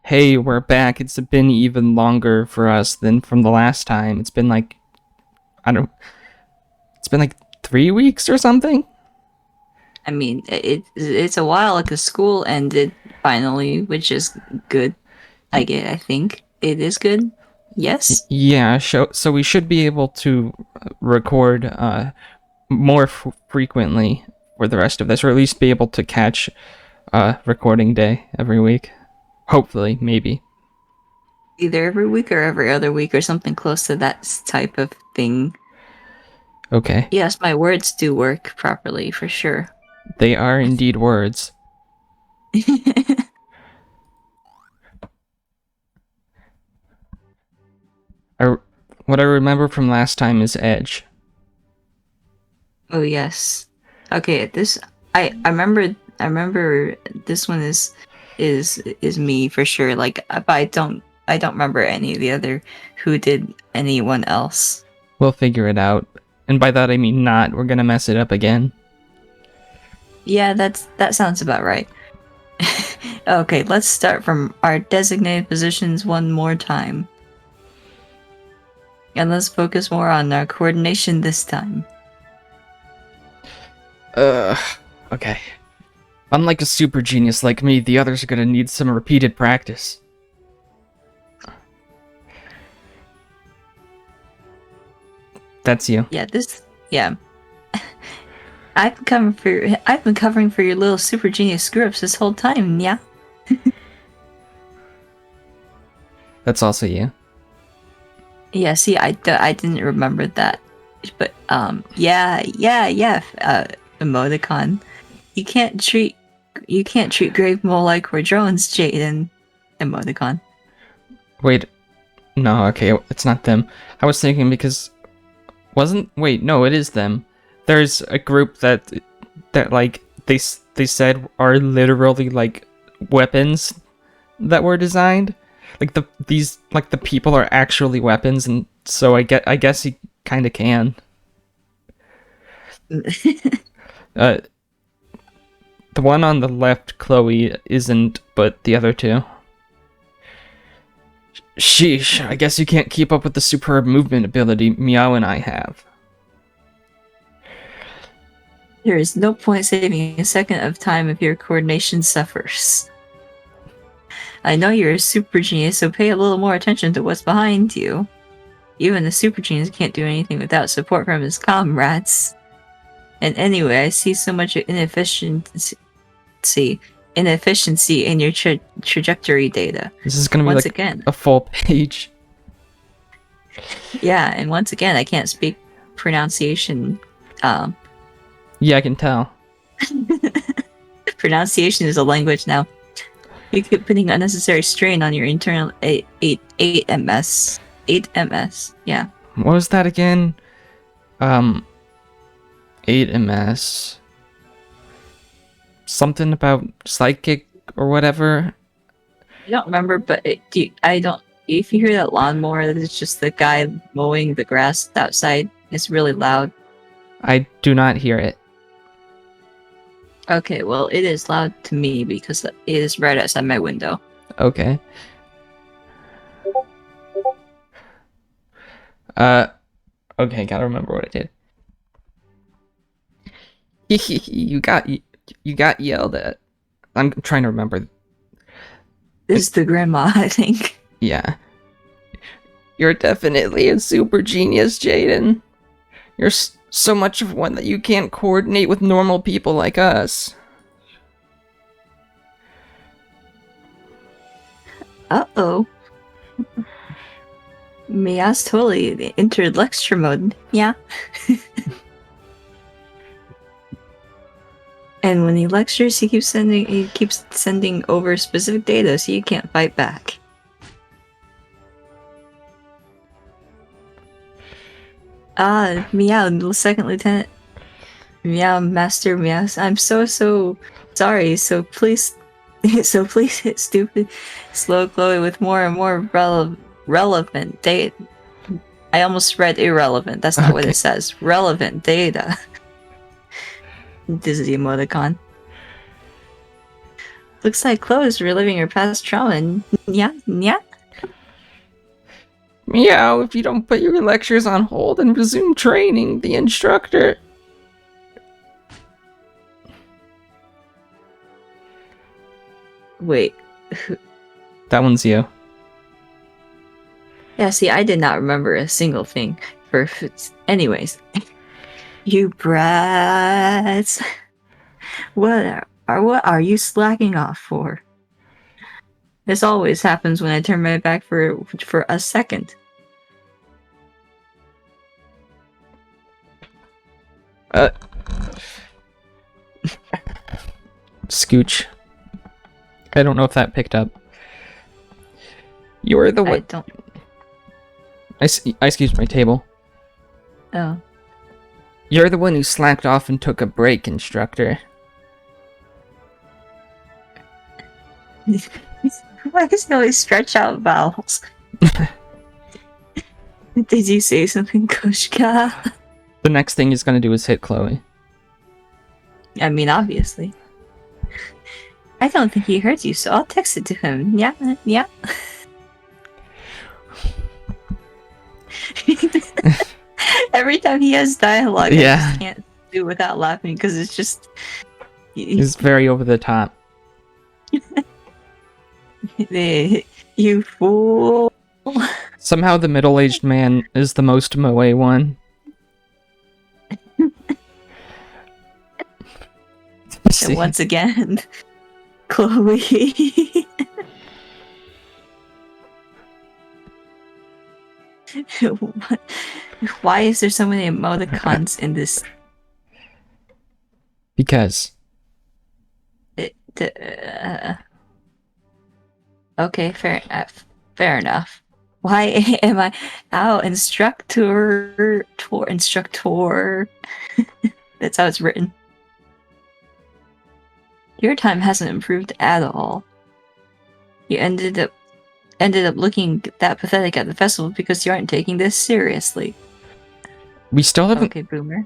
Hey, we're back. It's been even longer for us than from the last time. It's been like, I don't, it's been like 3 weeks or something? I mean, it's a while because school ended finally, which is good. I think it is good. Yes. Yeah, so we should be able to record more frequently for the rest of this, or at least be able to catch recording day every week. Hopefully, maybe. Either every week or every other week or something close to that type of thing. Okay. Yes, my words do work properly for sure. They are indeed words. I, what I remember from last time is Edge. Oh yes. Okay, this I remember this one is me for sure. But I don't remember any of the other who did anyone else. We'll figure it out. And by that I mean not. We're gonna mess it up again. Yeah, that sounds about right. Okay, let's start from our designated positions one more time. And let's focus more on our coordination this time. Uh, okay. Unlike a super genius like me, the others are gonna need some repeated practice. That's you. Yeah. I've been covering for your little super genius screw ups this whole time, yeah. That's also you. Yeah, see, I didn't remember that. But, yeah, emoticon. You can't treat, you can't treat Grave Mole like we're drones, Jaden. Emoticon. Wait, no, okay, it's not them. I was thinking because wait, no, it is them. There's a group that like they said are literally like weapons that were designed. Like the people are actually weapons, and so I guess he kind of can. Uh, the one on the left, Chloe, isn't, but the other two. Sheesh, I guess you can't keep up with the superb movement ability Myao and I have. There is no point saving a second of time if your coordination suffers. I know you're a super genius, so pay a little more attention to what's behind you. Even the super genius can't do anything without support from his comrades. And anyway, I see so much inefficiency in your trajectory data. This is gonna be Once like again, a full page. yeah, and once again, I can't speak pronunciation. Um, Yeah, I can tell. Pronunciation is a language now. You keep putting unnecessary strain on your internal 8 ms. 8 ms. Yeah. What was that again? Um, 8 ms. Something about psychic or whatever. I don't remember, but I don't. If you hear that lawnmower, it's just the guy mowing the grass outside. It's really loud. I do not hear it. Okay, well, it is loud to me because it is right outside my window. Okay. Uh, okay, gotta remember what I did. You got yelled at. I'm trying to remember. This is the grandma, I think. Yeah. You're definitely a super genius, Jaden. You're so much of one that you can't coordinate with normal people like us. Uh-oh. Mia's totally entered lecture mode. Yeah. And when he lectures, he keeps sending over specific data, so you can't fight back. Meow, second lieutenant. Meow, master meow. I'm so sorry. So please, so please hit stupid, slow Chloe with more and more relevant data. I almost read irrelevant. That's not what Okay. it says. Relevant data. This is the emoticon. Looks like Chloe's reliving her past trauma and yeah. Meow, if you don't put your lectures on hold and resume training, the instructor... Wait. That one's you. Yeah, see, I did not remember a single thing. Anyways. You brats. What are you slacking off for? This always happens when I turn my back for a second. Scooch. I don't know if that picked up. You're the one. I don't. I excused my table. Oh. You're the one who slacked off and took a break, instructor. Why does he always stretch out vowels? Did you say something, Koshka? The next thing he's gonna do is hit Chloe. I mean, obviously. I don't think he heard you, so I'll text it to him. Yeah. Every time he has dialogue, I just can't do without laughing because it's just... He's very over the top. You fool. Somehow the middle-aged man is the most moe one. And once again, Chloe. Why is there so many emoticons in this? Because. Okay, fair enough. Why am I out, instructor? That's how it's written. Your time hasn't improved at all. You ended up looking that pathetic at the festival because you aren't taking this seriously. We still haven't... Okay, boomer.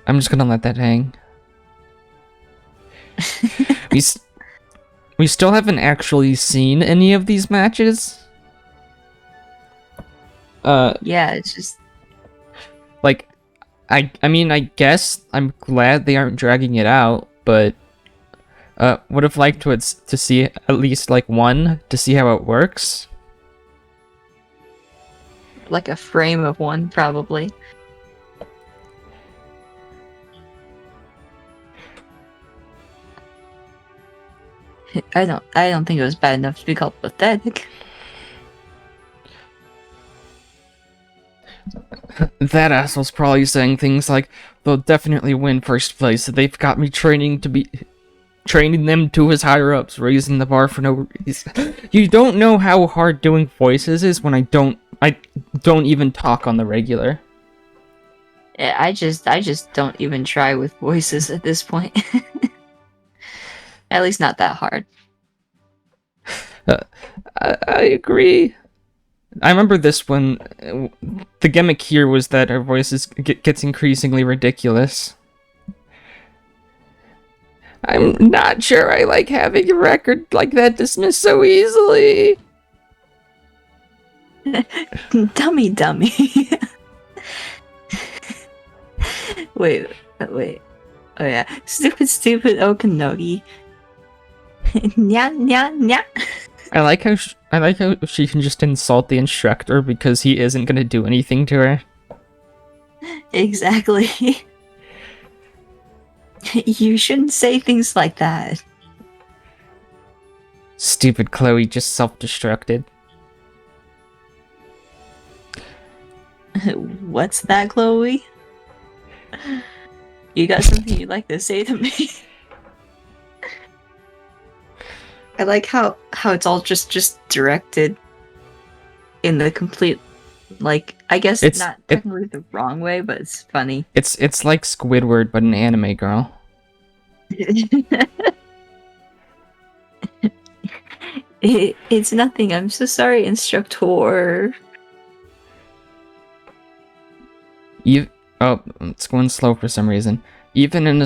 I'm just gonna let that hang. We still haven't actually seen any of these matches. Yeah, it's just... Like, I mean, I guess I'm glad they aren't dragging it out, but... would have liked to see at least, like, one, to see how it works. Like a frame of one, probably. I don't think it was bad enough to be called pathetic. That asshole's probably saying things like, they'll definitely win first place, they've got me training them to as higher ups, raising the bar for no reason. You don't know how hard doing voices is when I don't even talk on the regular. Yeah, I just don't even try with voices at this point. At least not that hard. I agree. I remember this one. The gimmick here was that our voices gets increasingly ridiculous. I'm not sure I like having a record like that dismissed so easily. Dummy. Wait. Oh yeah, stupid Okanogi. Nya. I like how she can just insult the instructor because he isn't gonna do anything to her. Exactly. You shouldn't say things like that. Stupid Chloe just self-destructed. What's that, Chloe? You got something you'd like to say to me? I like how it's all just directed in the complete, like, I guess it's not technically the wrong way, but it's funny. It's like Squidward, but an anime girl. It's nothing. I'm so sorry, instructor. Oh, it's going slow for some reason. Even in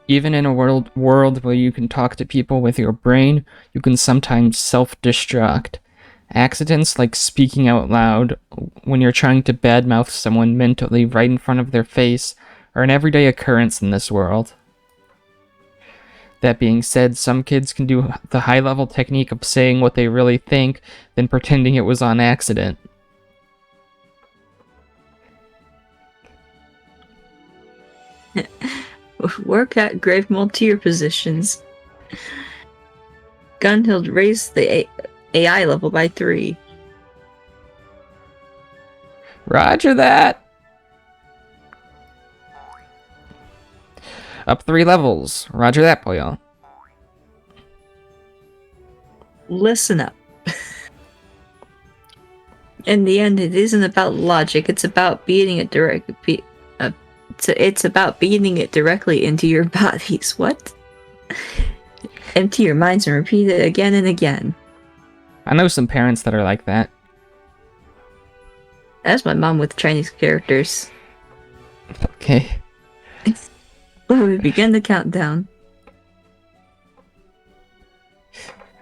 Even in a world where you can talk to people with your brain, you can sometimes self-destruct. Accidents like speaking out loud when you're trying to badmouth someone mentally right in front of their face are an everyday occurrence in this world. That being said, some kids can do the high-level technique of saying what they really think, then pretending it was on accident. Work at grave mold to your positions. Gunhild raised the AI level by 3. Roger that! Up 3 levels. Roger that, boyo. Listen up. In the end, it isn't about logic. It's about beating it it's about beating it directly into your bodies. What? Empty your minds and repeat it again and again. I know some parents that are like that. That's my mom with Chinese characters. Okay. Well, we begin the countdown.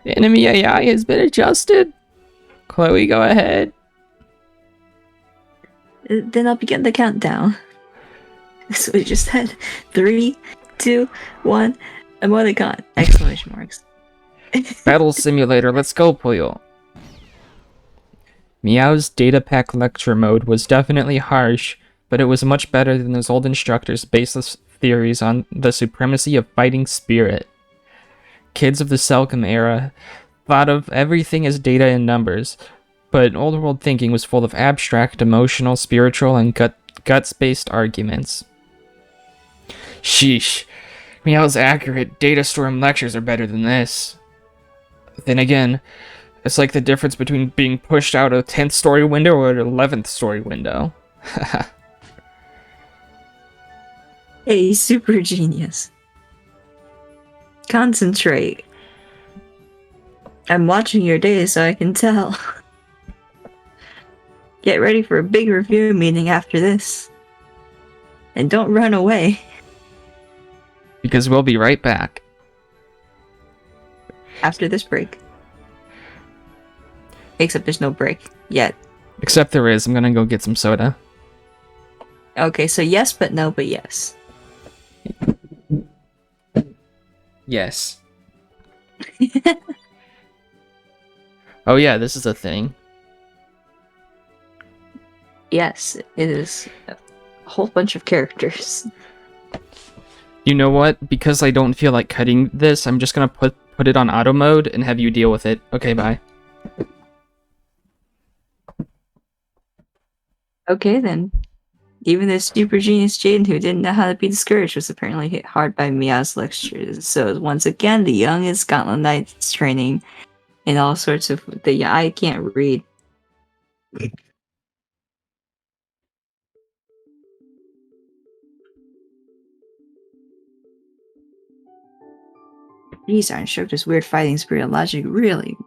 Enemy AI has been adjusted. Chloe, go ahead. Then I'll begin the countdown. So we just had 3, 2, 1, emoticon! Exclamation marks. Battle simulator, let's go, Puyo. Miyao's data pack lecture mode was definitely harsh, but it was much better than those old instructors' baseless theories on the supremacy of fighting spirit. Kids of the Selkim era thought of everything as data and numbers, but old world thinking was full of abstract, emotional, spiritual, and guts-based arguments. Sheesh. Miyao's accurate data storm lectures are better than this. Then again, it's like the difference between being pushed out a 10th story window or an 11th story window. Hey, super genius. Concentrate. I'm watching your data so I can tell. Get ready for a big review meeting after this. And don't run away. Because we'll be right back. After this break. Except there's no break yet. Except there is. I'm gonna go get some soda. Okay, so yes, but no, but yes. Yes. Oh yeah, this is a thing. Yes, it is a whole bunch of characters. You know what? Because I don't feel like cutting this, I'm just gonna put it on auto mode and have you deal with it. Okay, bye. Okay, then. Even this super genius Jaden who didn't know how to be discouraged was apparently hit hard by Miao's lectures. So once again, the youngest Gauntlet Knights training in all sorts of I can't read. These are instructors' weird fighting spirit and logic, really.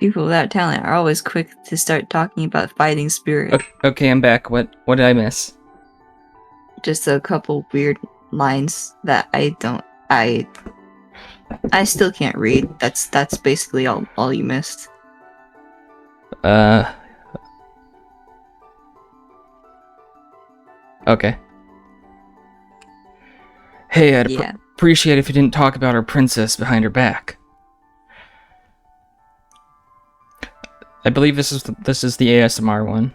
People without talent are always quick to start talking about fighting spirit. Okay, I'm back. What did I miss? Just a couple weird lines that I still can't read. That's basically all you missed. Okay. Hey, I'd appreciate if you didn't talk about our princess behind her back. I believe this is the ASMR one.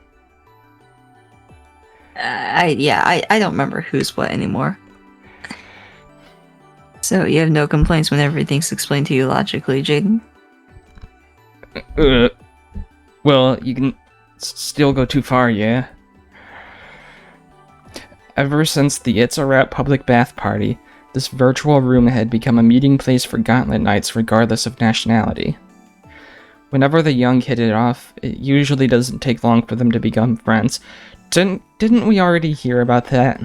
I don't remember who's what anymore. So you have no complaints when everything's explained to you logically, Jaden? Well, you can still go too far, yeah? Ever since the It's a Wrap public bath party, this virtual room had become a meeting place for Gauntlet Knights regardless of nationality. Whenever the young hit it off, it usually doesn't take long for them to become friends. Didn't we already hear about that?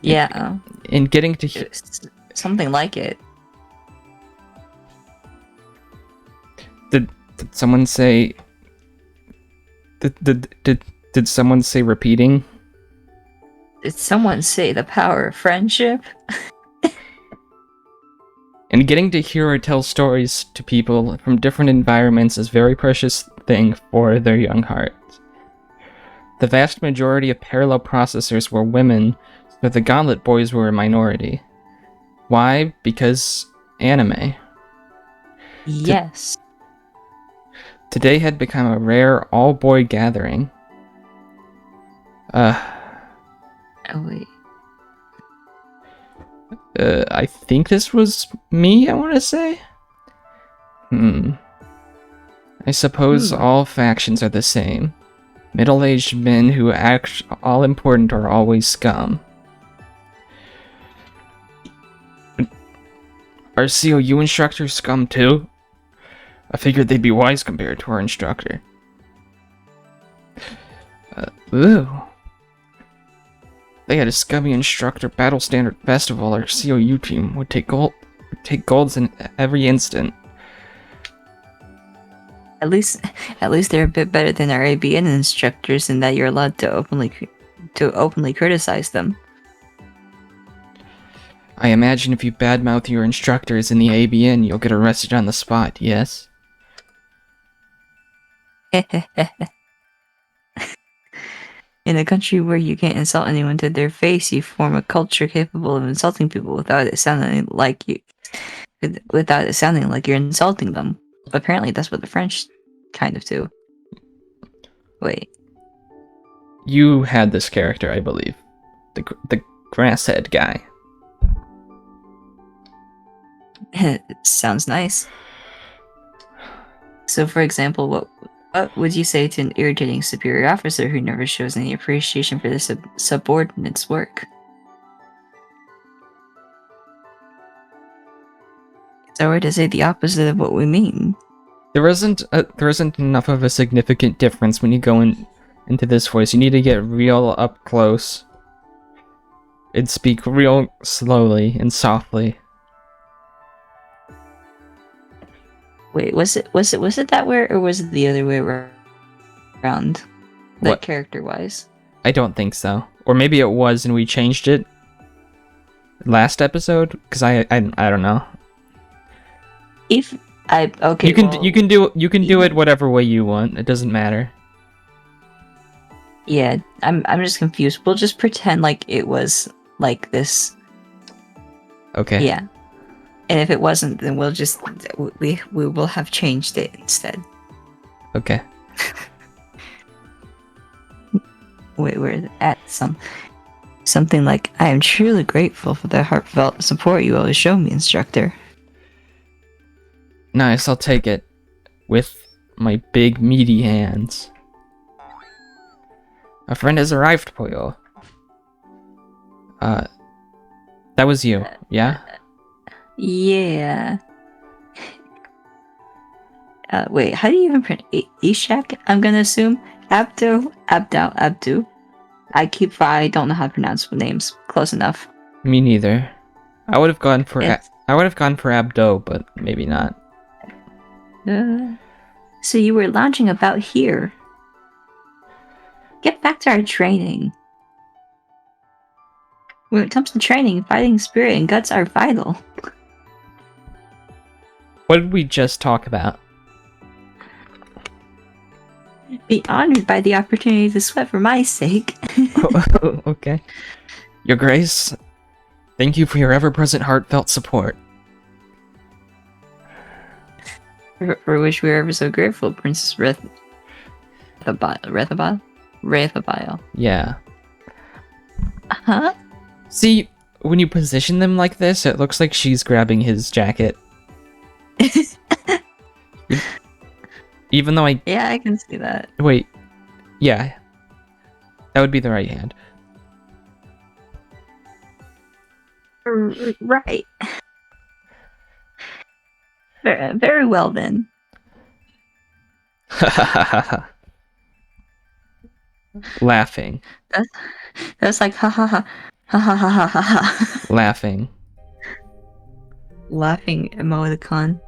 Yeah. In getting to something like it. Did someone say? Did someone say repeating? Did someone say the power of friendship? And getting to hear or tell stories to people from different environments is a very precious thing for their young hearts. The vast majority of parallel processors were women, but the Gauntlet boys were a minority. Why? Because anime. Yes. Today had become a rare all-boy gathering. Oh, wait. I think this was me, I want to say? I suppose all factions are the same. Middle-aged men who act all-important are always scum. Are COU instructors scum too? I figured they'd be wise compared to our instructor. Ooh. They had a scummy instructor battle standard festival. Our COU team would take golds in every instant. At least they're a bit better than our ABN instructors in that you're allowed to openly criticize them. I imagine if you badmouth your instructors in the ABN, you'll get arrested on the spot, yes? In a country where you can't insult anyone to their face, you form a culture capable of insulting people without it sounding like you're insulting them. Apparently, that's what the French kind of do. Wait. You had this character, I believe. The grasshead guy. Sounds nice. So, for example, what would you say to an irritating superior officer who never shows any appreciation for the subordinate's work? So, or to say the opposite of what we mean? There isn't enough of a significant difference when you go into this voice. You need to get real up close and speak real slowly and softly. Wait, was it that way, or was it the other way around? Like What? character-wise? I don't think so. Or maybe it was and we changed it last episode, because I don't know. You can do it whatever way you want. It doesn't matter. Yeah, I'm just confused. We'll just pretend like it was like this. Okay. Yeah. And if it wasn't, then we will have changed it instead. Okay. Wait, we're at something like, I am truly grateful for the heartfelt support you always show me, instructor. Nice, I'll take it. With my big meaty hands. A friend has arrived, Pollo. That was you, yeah? Yeah. Wait, how do you even print Ishak? I'm gonna assume Abdu. I don't know how to pronounce names. Close enough. Me neither. I would have gone for Yes. Abdo, but maybe not. So you were lounging about here. Get back to our training. When it comes to training, fighting spirit and guts are vital. What did we just talk about? Be honored by the opportunity to sweat for my sake. Okay. Your Grace, thank you for your ever-present heartfelt support. For which we are ever so grateful, Princess Rethabile. Yeah. Huh? See, when you position them like this, it looks like she's grabbing his jacket. Even though Yeah, I can see that. Wait. Yeah. That would be the right hand. Right. Very well then. Laughing. That's like ha ha ha ha ha ha ha ha. Laughing. Laughing emoticon.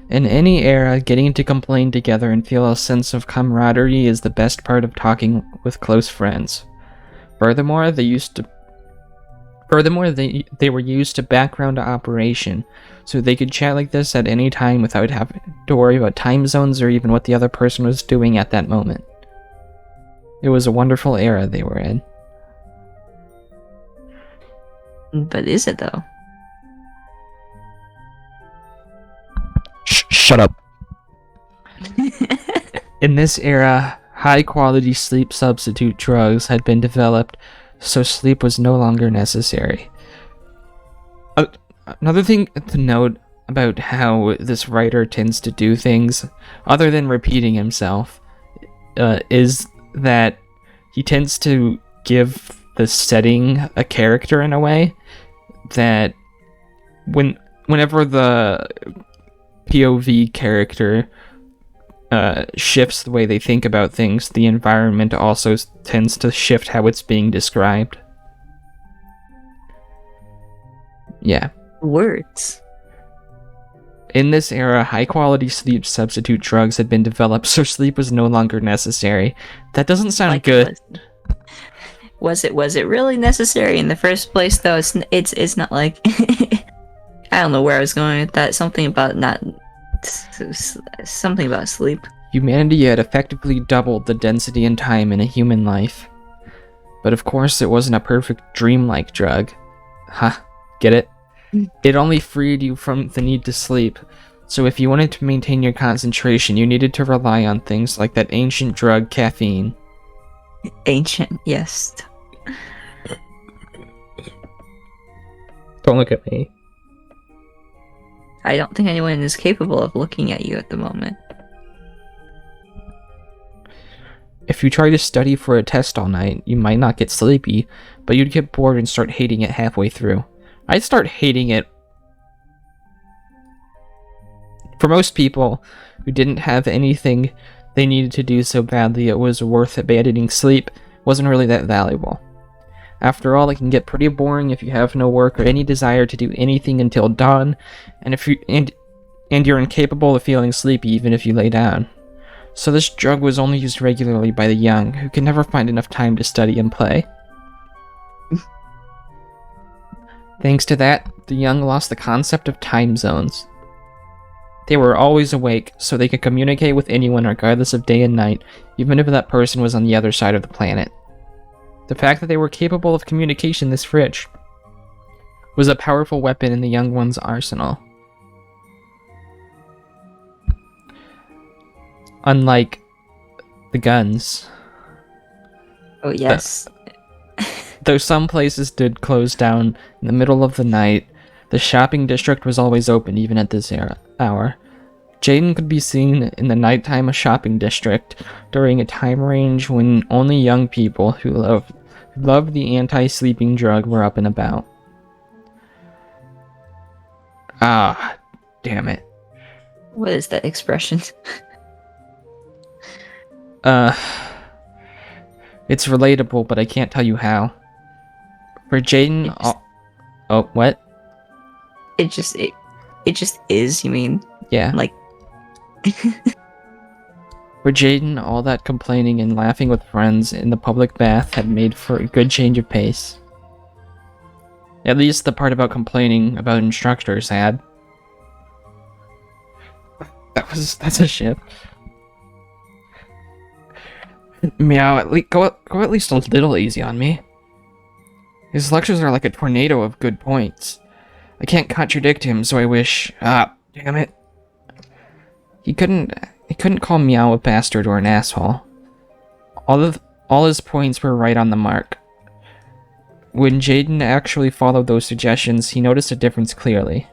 In any era, getting to complain together and feel a sense of camaraderie is the best part of talking with close friends. Furthermore, they were used to background operation, so they could chat like this at any time without having to worry about time zones or even what the other person was doing at that moment. It was a wonderful era they were in. But is it though? Shut up. In this era, high-quality sleep substitute drugs had been developed, so sleep was no longer necessary. Another thing to note about how this writer tends to do things, other than repeating himself, is that he tends to give the setting a character in a way that whenever the POV character shifts the way they think about things, the environment also tends to shift how it's being described. Yeah. Words. In this era, high-quality sleep substitute drugs had been developed, so sleep was no longer necessary. That doesn't sound like good. Was it really necessary in the first place, though? It's not like I don't know where I was going with that. Something about sleep. Humanity had effectively doubled the density and time in a human life. But of course, it wasn't a perfect dream-like drug. Ha, get it? It only freed you from the need to sleep. So if you wanted to maintain your concentration, you needed to rely on things like that ancient drug, caffeine. Ancient, yes. Don't look at me. I don't think anyone is capable of looking at you at the moment. If you try to study for a test all night, you might not get sleepy, but you'd get bored and start hating it halfway through. I'd start hating it. For most people who didn't have anything they needed to do so badly it was worth abandoning sleep, wasn't really that valuable. After all, it can get pretty boring if you have no work or any desire to do anything until dawn, and you're incapable of feeling sleepy even if you lay down. So this drug was only used regularly by the young, who could never find enough time to study and play. Thanks to that, the young lost the concept of time zones. They were always awake, so they could communicate with anyone regardless of day and night, even if that person was on the other side of the planet. The fact that they were capable of communication this rich was a powerful weapon in the young one's arsenal. Unlike the guns. Oh, yes. Though some places did close down in the middle of the night, the shopping district was always open even at this hour. Jaden could be seen in the nighttime shopping district during a time range when only young people who loved the anti-sleeping drug were up and about. Ah, damn it. What is that expression? It's relatable, but I can't tell you how. For Jaden, oh, what? It just is, you mean? Yeah. Like... For Jaden, all that complaining and laughing with friends in the public bath had made for a good change of pace. At least the part about complaining about instructors had. That's a ship. Myao, go at least a little easy on me. His lectures are like a tornado of good points. I can't contradict him, so I wish... Ah, damn it. He couldn't call Myao a bastard or an asshole. All his points were right on the mark. When Jaden actually followed those suggestions, he noticed a difference clearly.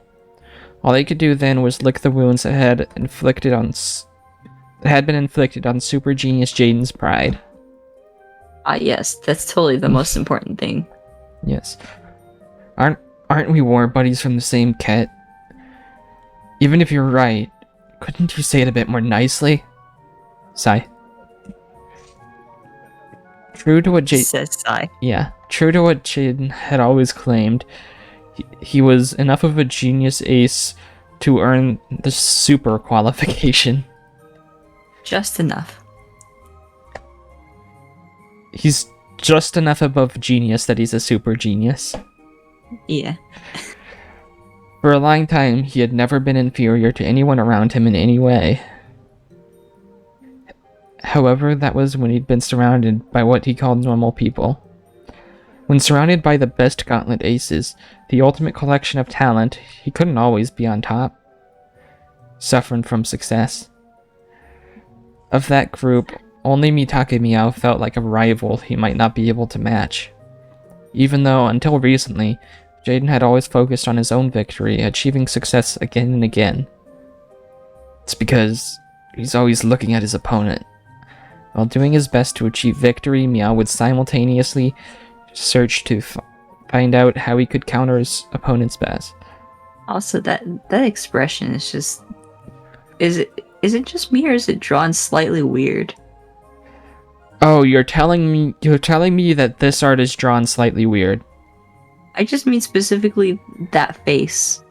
All he could do then was lick the wounds that had been inflicted on super genius Jaden's pride. Ah, yes, that's totally the most important thing. Yes. Aren't we war buddies from the same kit? Even if you're right, couldn't you say it a bit more nicely? Sigh. True to what Says sigh. Yeah, true to what Jaden had always claimed, he was enough of a genius ace to earn the super qualification. Just enough. He's just enough above genius that he's a super genius. Yeah. For a long time, he had never been inferior to anyone around him in any way. However, that was when he'd been surrounded by what he called normal people. When surrounded by the best gauntlet aces, the ultimate collection of talent, he couldn't always be on top, suffering from success. Of that group, only Mitake Miyao felt like a rival he might not be able to match. Even though, until recently, Jaden had always focused on his own victory, achieving success again and again. It's because he's always looking at his opponent. While doing his best to achieve victory, Myao would simultaneously search to find out how he could counter his opponent's best. Also, that expression is just... Is it just me, or is it drawn slightly weird? Oh, you're telling me that this art is drawn slightly weird. I just mean specifically that face.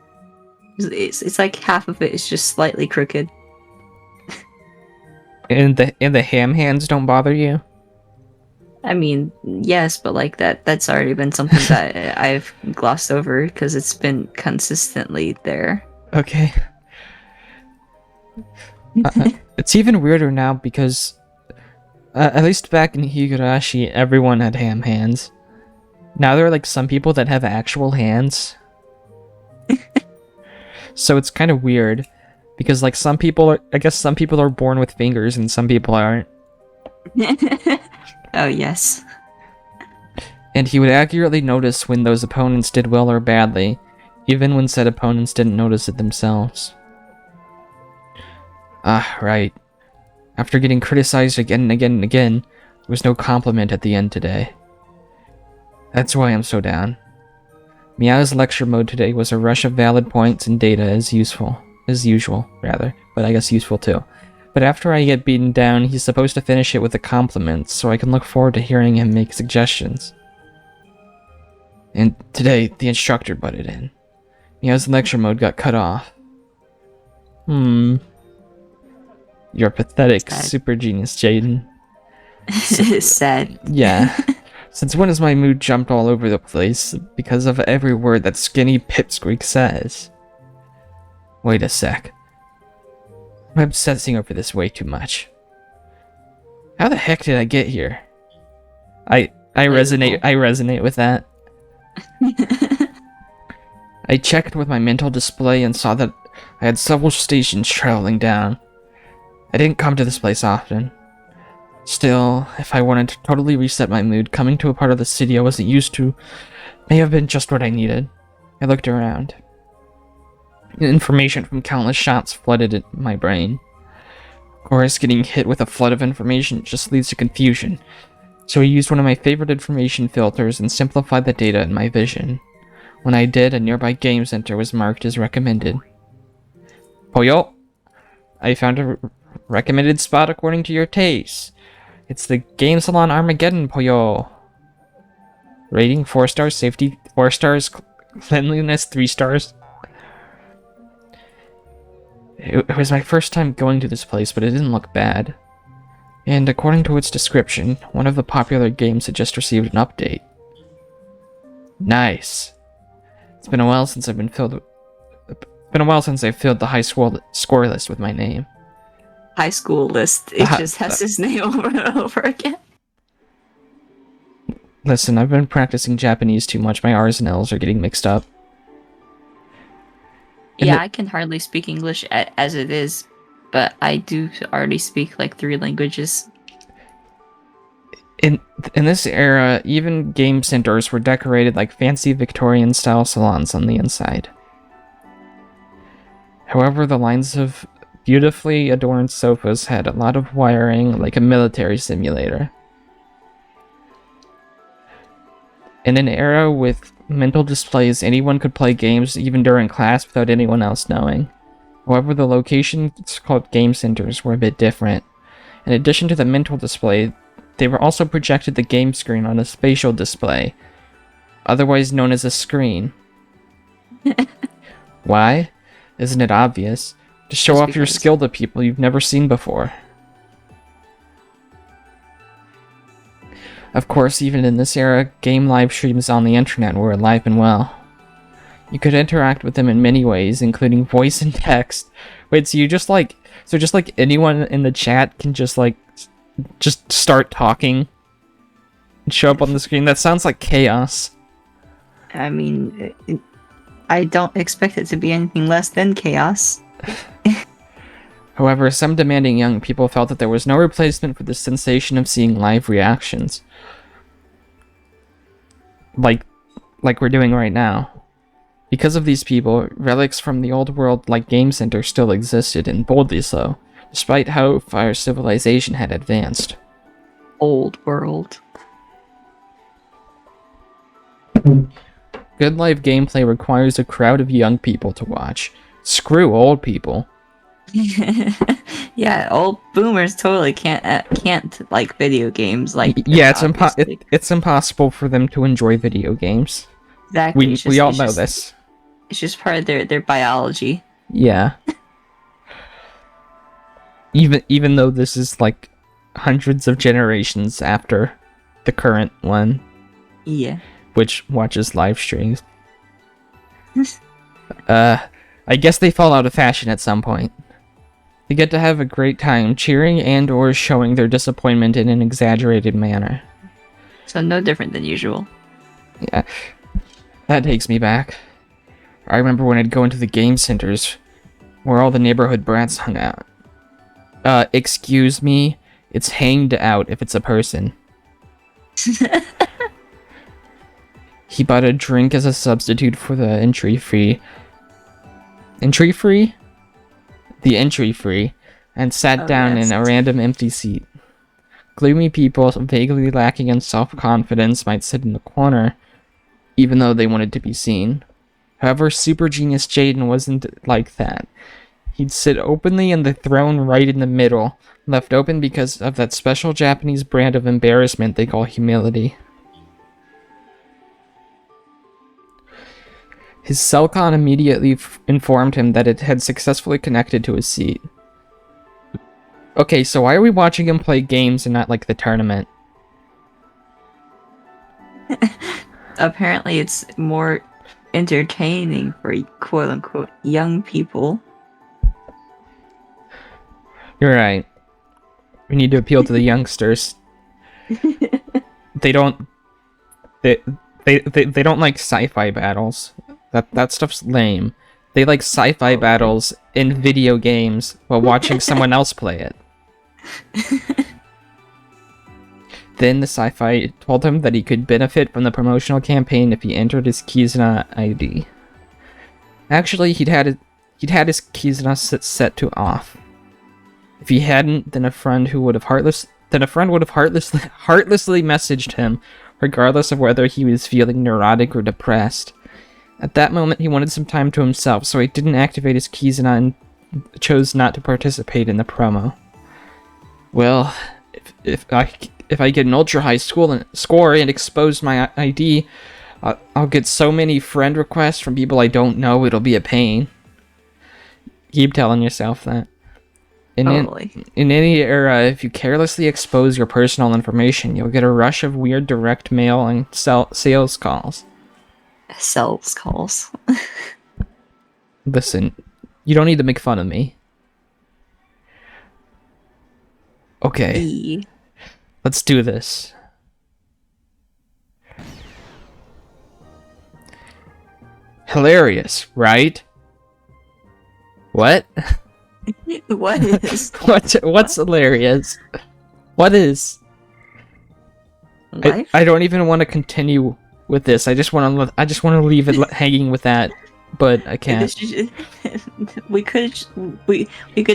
It's like half of it is just slightly crooked. And the ham hands don't bother you? I mean, yes, but like that's already been something that I've glossed over because it's been consistently there. Okay. It's even weirder now because at least back in Higurashi, everyone had ham hands. Now there are like some people that have actual hands. So it's kind of weird because like some people are born with fingers and some people aren't. Oh yes. And he would accurately notice when those opponents did well or badly, even when said opponents didn't notice it themselves. Ah, right. After getting criticized again and again and again, there was no compliment at the end today. That's why I'm so down. Miao's lecture mode today was a rush of valid points and data as usual, but I guess useful too. But after I get beaten down, he's supposed to finish it with a compliment, so I can look forward to hearing him make suggestions. And today, the instructor butted in. Miao's lecture mode got cut off. You're pathetic, Sad. super genius, Jaden. Sad. Yeah. Since when has my mood jumped all over the place because of every word that skinny pipsqueak says? Wait a sec. I'm obsessing over this way too much. How the heck did I get here? I resonate with that. I checked with my mental display and saw that I had several stations traveling down. I didn't come to this place often. Still, if I wanted to totally reset my mood, coming to a part of the city I wasn't used to may have been just what I needed. I looked around. Information from countless shots flooded my brain. Of course, getting hit with a flood of information just leads to confusion, so I used one of my favorite information filters and simplified the data in my vision. When I did, a nearby game center was marked as recommended. Poyo! I found a recommended spot according to your taste. It's the Game Salon Armageddon, Poyo. Rating 4 stars, safety 4 stars, cleanliness 3 stars. It was my first time going to this place, but it didn't look bad. And according to its description, one of the popular games had just received an update. Nice. It's been a while since I've filled the high score list with my name. High school list. It just has his name over and over again. Listen, I've been practicing Japanese too much. My R's and L's are getting mixed up. Yeah, I can hardly speak English as it is, but I do already speak like 3 languages. In this era, even game centers were decorated like fancy Victorian-style salons on the inside. However, the lines of beautifully adorned sofas had a lot of wiring, like a military simulator. In an era with mental displays, anyone could play games even during class without anyone else knowing. However, the locations called game centers were a bit different. In addition to the mental display, they were also projected the game screen on a spatial display, otherwise known as a screen. Why? Isn't it obvious? To show off your skill to people you've never seen before. Of course, even in this era, game live streams on the internet were alive and well. You could interact with them in many ways, including voice and text. Wait, so just like anyone in the chat can just start talking and show up on the screen? That sounds like chaos. I mean, I don't expect it to be anything less than chaos. However, some demanding young people felt that there was no replacement for the sensation of seeing live reactions. Like we're doing right now. Because of these people, relics from the old world like Game Center still existed, and boldly so, despite how far civilization had advanced. Old world. Good live gameplay requires a crowd of young people to watch. Screw old people. Yeah, old boomers totally can't like video games. Like yeah, it's impossible for them to enjoy video games. Exactly. We all know this. It's just part of their biology. Yeah. even though this is like hundreds of generations after the current one. Yeah. Which watches live streams. I guess they fall out of fashion at some point. They get to have a great time cheering and or showing their disappointment in an exaggerated manner. So no different than usual. Yeah. That takes me back. I remember when I'd go into the game centers where all the neighborhood brats hung out. Excuse me, it's hanged out if it's a person. He bought a drink as a substitute for the entry fee. Entry fee? The entry fee, and sat down in a random empty seat. Gloomy people, vaguely lacking in self-confidence, might sit in the corner, even though they wanted to be seen. However, Super Genius Jaden wasn't like that. He'd sit openly in the throne right in the middle, left open because of that special Japanese brand of embarrassment they call humility. His Cellcon immediately informed him that it had successfully connected to his seat. Okay, so why are we watching him play games and not like the tournament? Apparently it's more entertaining for quote-unquote young people. You're right. We need to appeal to the youngsters. They don't like sci-fi battles. That stuff's lame. They like sci-fi battles in video games while watching someone else play it. Then the sci-fi told him that he could benefit from the promotional campaign if he entered his Kizuna ID. Actually, he'd had his Kizuna set to off. If he hadn't, then a friend would have heartlessly messaged him, regardless of whether he was feeling neurotic or depressed. At that moment, he wanted some time to himself, so he didn't activate his Kizuna and chose not to participate in the promo. Well, if I get an ultra high score and expose my ID, I'll get so many friend requests from people I don't know, it'll be a pain. Keep telling yourself that. In any era, if you carelessly expose your personal information, you'll get a rush of weird direct mail and sales calls. Sales calls. Listen, you don't need to make fun of me. Okay. Let's do this. Hilarious, right? What? What is? What's hilarious? What is? Life? I don't even want to continue with this. I just want to leave it hanging with that, but I can't. We could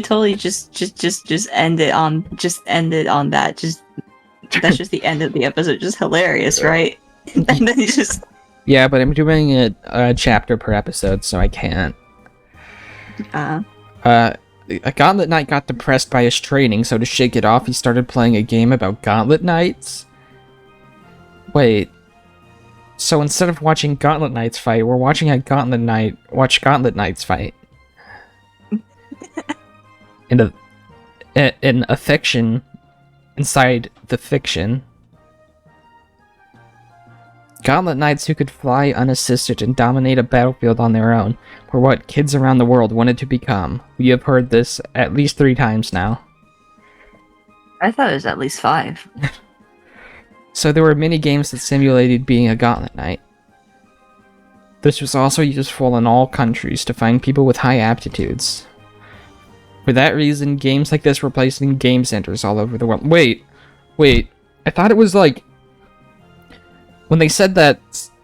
totally just end it on that. That's just the end of the episode. Just hilarious, right? And then you just. Yeah, but I'm doing it a chapter per episode, so I can't. A Gauntlet Knight got depressed by his training, so to shake it off, he started playing a game about Gauntlet Knights? Wait. So instead of watching Gauntlet Knights fight, we're watching a Gauntlet Knight watch Gauntlet Knights fight. In a fiction inside the fiction. Gauntlet knights who could fly unassisted and dominate a battlefield on their own were what kids around the world wanted to become. We have heard this at least 3 times now. I thought it was at least 5. So there were many games that simulated being a Gauntlet Knight. This was also useful in all countries to find people with high aptitudes. For that reason, games like this were placed in game centers all over the world. Wait. I thought it was like... When they said that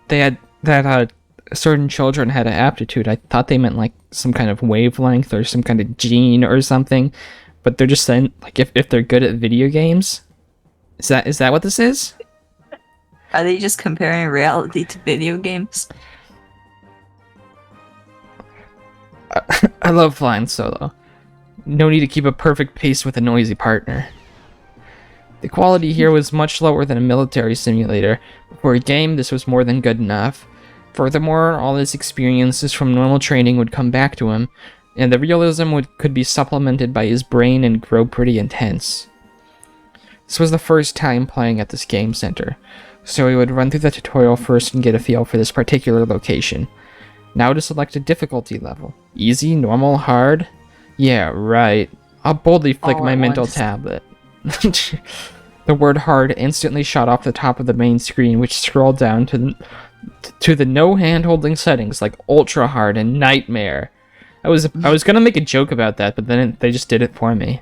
they had... that certain children had an aptitude, I thought they meant like some kind of wavelength or some kind of gene or something. But they're just saying, like, if they're good at video games? Is that what this is? Are they just comparing reality to video games? I love flying solo. No need to keep a perfect pace with a noisy partner. The quality here was much lower than a military simulator. For a game, this was more than good enough. Furthermore, all his experiences from normal training would come back to him, and the realism could be supplemented by his brain and grow pretty intense. This was the first time playing at this game center, so we would run through the tutorial first and get a feel for this particular location. Now to select a difficulty level. Easy, normal, hard? Yeah, right. I'll boldly flick my mental tablet. The word hard instantly shot off the top of the main screen, which scrolled down to the no hand-holding settings like ultra hard and nightmare. I was gonna make a joke about that, but then they just did it for me.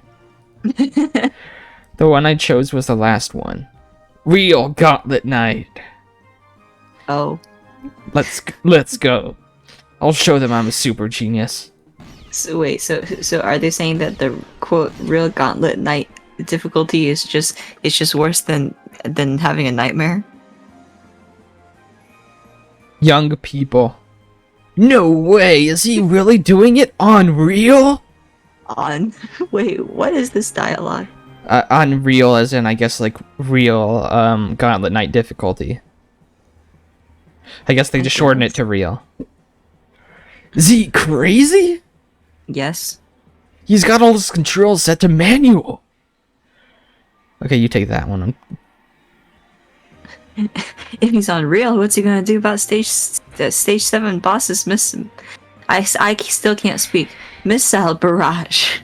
The one I chose was the last one. Real Gauntlet Knight. Oh. Let's go. I'll show them I'm a super genius. So wait, so are they saying that the quote real Gauntlet Knight difficulty is just worse than having a nightmare? Young people. No way! Is he really doing it on real? Wait, what is this dialogue? Unreal, as in, I guess, like, real, Gauntlet Knight difficulty. I guess they just shorten it to real. Is he crazy? Yes. He's got all his controls set to manual. Okay, you take that one. If he's on real, what's he gonna do about stage 7 bosses miss? I still can't speak. Missile barrage.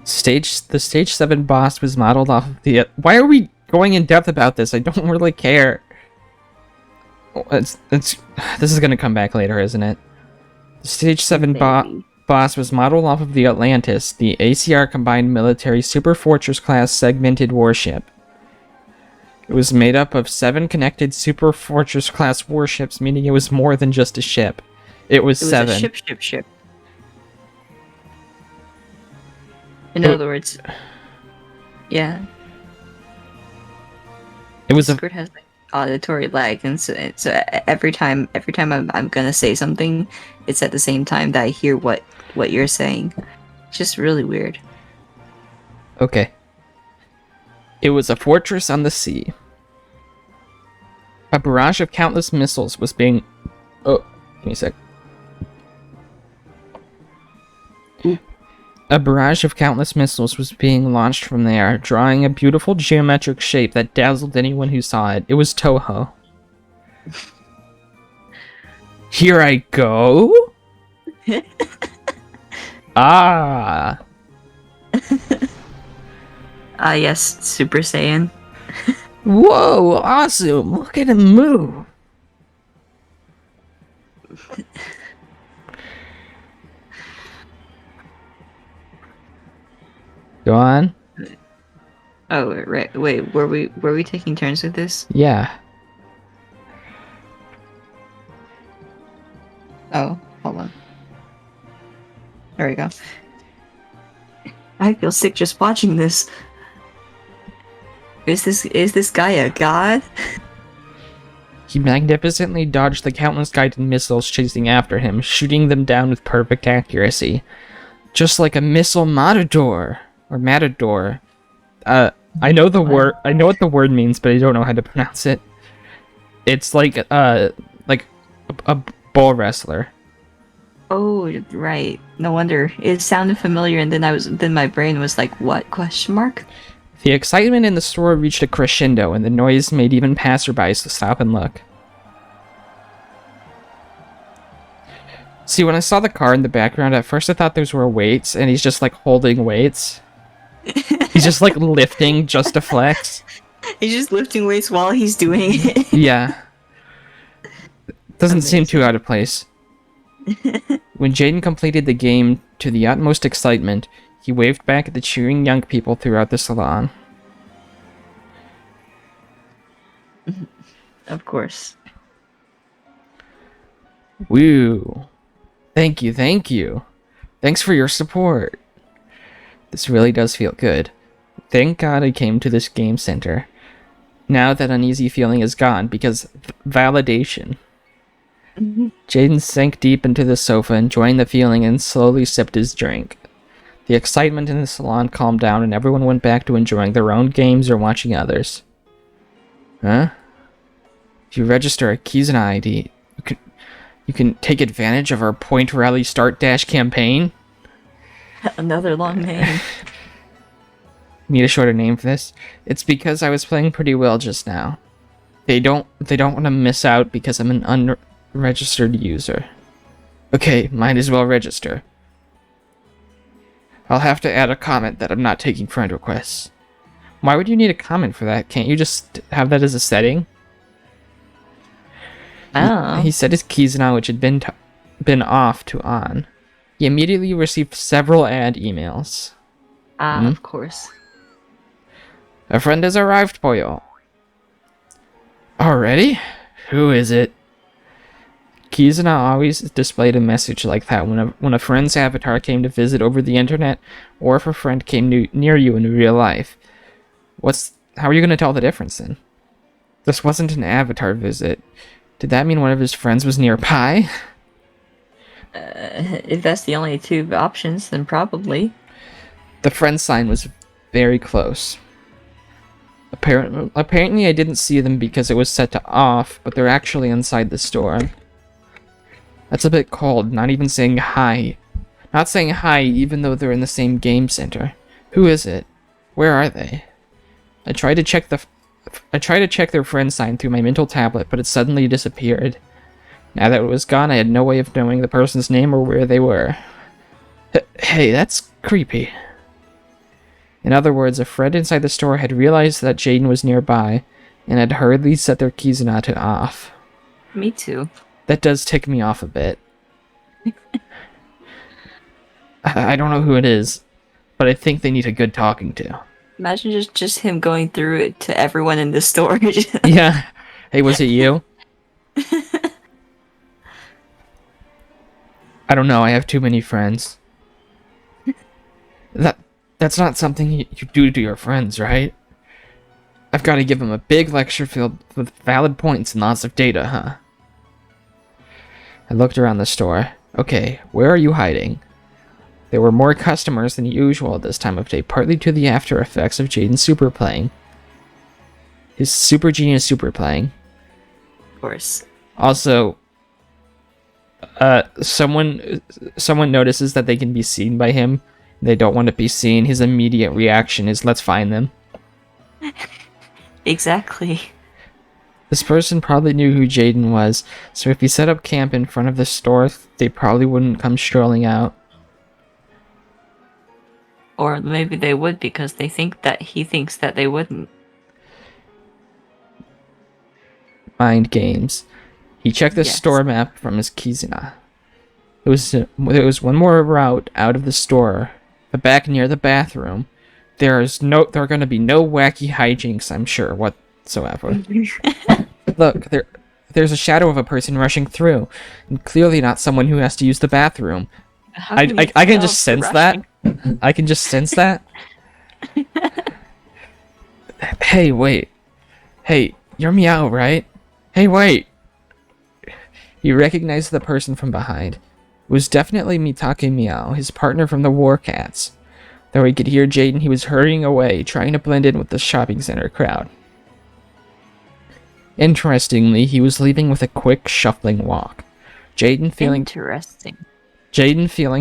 The stage 7 boss was modeled off of the... Why are we going in depth about this? I don't really care. This is gonna come back later, isn't it? The stage 7 boss was modeled off of the Atlantis, the ACR Combined Military Super Fortress class segmented warship. It was made up of 7 connected Super Fortress class warships, meaning it was more than just a ship. It was 7. A ship. In other words, yeah. It was Discord has like auditory lag, and so every time I'm gonna say something, it's at the same time that I hear what you're saying. It's just really weird. Okay. It was a fortress on the sea. A barrage of countless missiles was being... Oh, give me a sec. Ooh. A barrage of countless missiles was being launched from there, drawing a beautiful geometric shape that dazzled anyone who saw it. It was Toho. Here I go? Ah! Yes, Super Saiyan. Whoa, awesome! Look at him move! Go on. Oh, right. Wait, were we taking turns with this? Yeah. Oh, hold on. There we go. I feel sick just watching this. Is this guy a god? He magnificently dodged the countless guided missiles chasing after him, shooting them down with perfect accuracy. Just like a missile matador. Or matador. I know the word. I know what the word means, but I don't know how to pronounce it. It's like a bull wrestler. Oh, right. No wonder. It sounded familiar, and then my brain was like, "What?" Question mark. The excitement in the store reached a crescendo, and the noise made even passerbys to stop and look. See, when I saw the car in the background, at first I thought those were weights, and he's just like holding weights. He's just like lifting just to flex. He's just lifting weights while he's doing it. Yeah. Doesn't seem too out of place. When Jaden completed the game to the utmost excitement, he waved back at the cheering young people throughout the salon. Of course. Woo. Thank you, thank you. Thanks for your support. This really does feel good. Thank God I came to this game center. Now that uneasy feeling is gone because validation. Jaden sank deep into the sofa, enjoying the feeling, and slowly sipped his drink. The excitement in the salon calmed down, and everyone went back to enjoying their own games or watching others. Huh? If you register a Kizuna ID, you can take advantage of our Point Rally Start Dash campaign? Another long name. Need a shorter name for this? It's because I was playing pretty well just now. They don't want to miss out because I'm an unregistered user. Okay, might as well register. I'll have to add a comment that I'm not taking friend requests. Why would you need a comment for that? Can't you just have that as a setting? Oh. He set his keys now, which had been off to on. He immediately received several ad emails. Of course. A friend has arrived, Poyo. Already? Who is it? Kizuna always displayed a message like that when a friend's avatar came to visit over the internet, or if a friend came near you in real life. How are you going to tell the difference then? This wasn't an avatar visit. Did that mean one of his friends was nearby? If that's the only two options, then probably. The friend sign was very close. Apparently I didn't see them because it was set to off, but they're actually inside the store. That's a bit cold, not even saying hi. Not saying hi even though they're in the same game center. Who is it? Where are they? I tried to check their friend sign through my mental tablet, but it suddenly disappeared. Now that it was gone, I had no way of knowing the person's name or where they were. Hey, that's creepy. In other words, a friend inside the store had realized that Jaden was nearby, and had hurriedly set their Kizuna to off. Me too. That does tick me off a bit. I don't know who it is, but I think they need a good talking to. Imagine just him going through it to everyone in the store. Yeah. Hey, was it you? I don't know, I have too many friends. That's not something you do to your friends, right? I've got to give them a big lecture filled with valid points and lots of data, huh? I looked around the store. Okay, where are you hiding? There were more customers than usual at this time of day, partly to the after effects of Jaden's super playing. His super genius super playing. Of course. Also, someone notices that they can be seen by him. They don't want to be seen. His immediate reaction is, let's find them. Exactly. This person probably knew who Jaden was, so if he set up camp in front of the store, they probably wouldn't come strolling out. Or maybe they would because they think that he thinks that they wouldn't. Mind games. He checked the store map from his Kizuna. There was one more route out of the store, but back near the bathroom. There are going to be no wacky hijinks, I'm sure, whatsoever. Look, there's a shadow of a person rushing through, and clearly not someone who has to use the bathroom. I can just sense that. I can just sense that. Hey, wait. Hey, you're Miyao, right? Hey, wait. He recognized the person from behind. It was definitely Mitake Miyao, his partner from the War Cats. Though he could hear Jaden, he was hurrying away, trying to blend in with the shopping center crowd. Interestingly, he was leaving with a quick, shuffling walk. Jaden feeling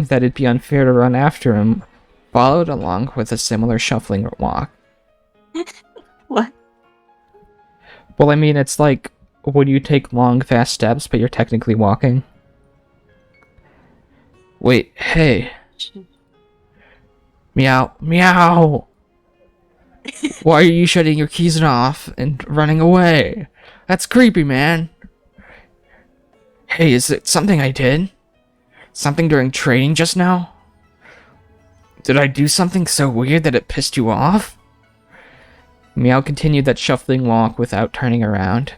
that it'd be unfair to run after him, followed along with a similar shuffling walk. What? Well, I mean, it's like when you take long, fast steps, but you're technically walking. Wait, hey. Meow, meow! Why are you shutting your keys off and running away? That's creepy, man. Hey, is it something I did? Something during training just now? Did I do something so weird that it pissed you off? Myao continued that shuffling walk without turning around.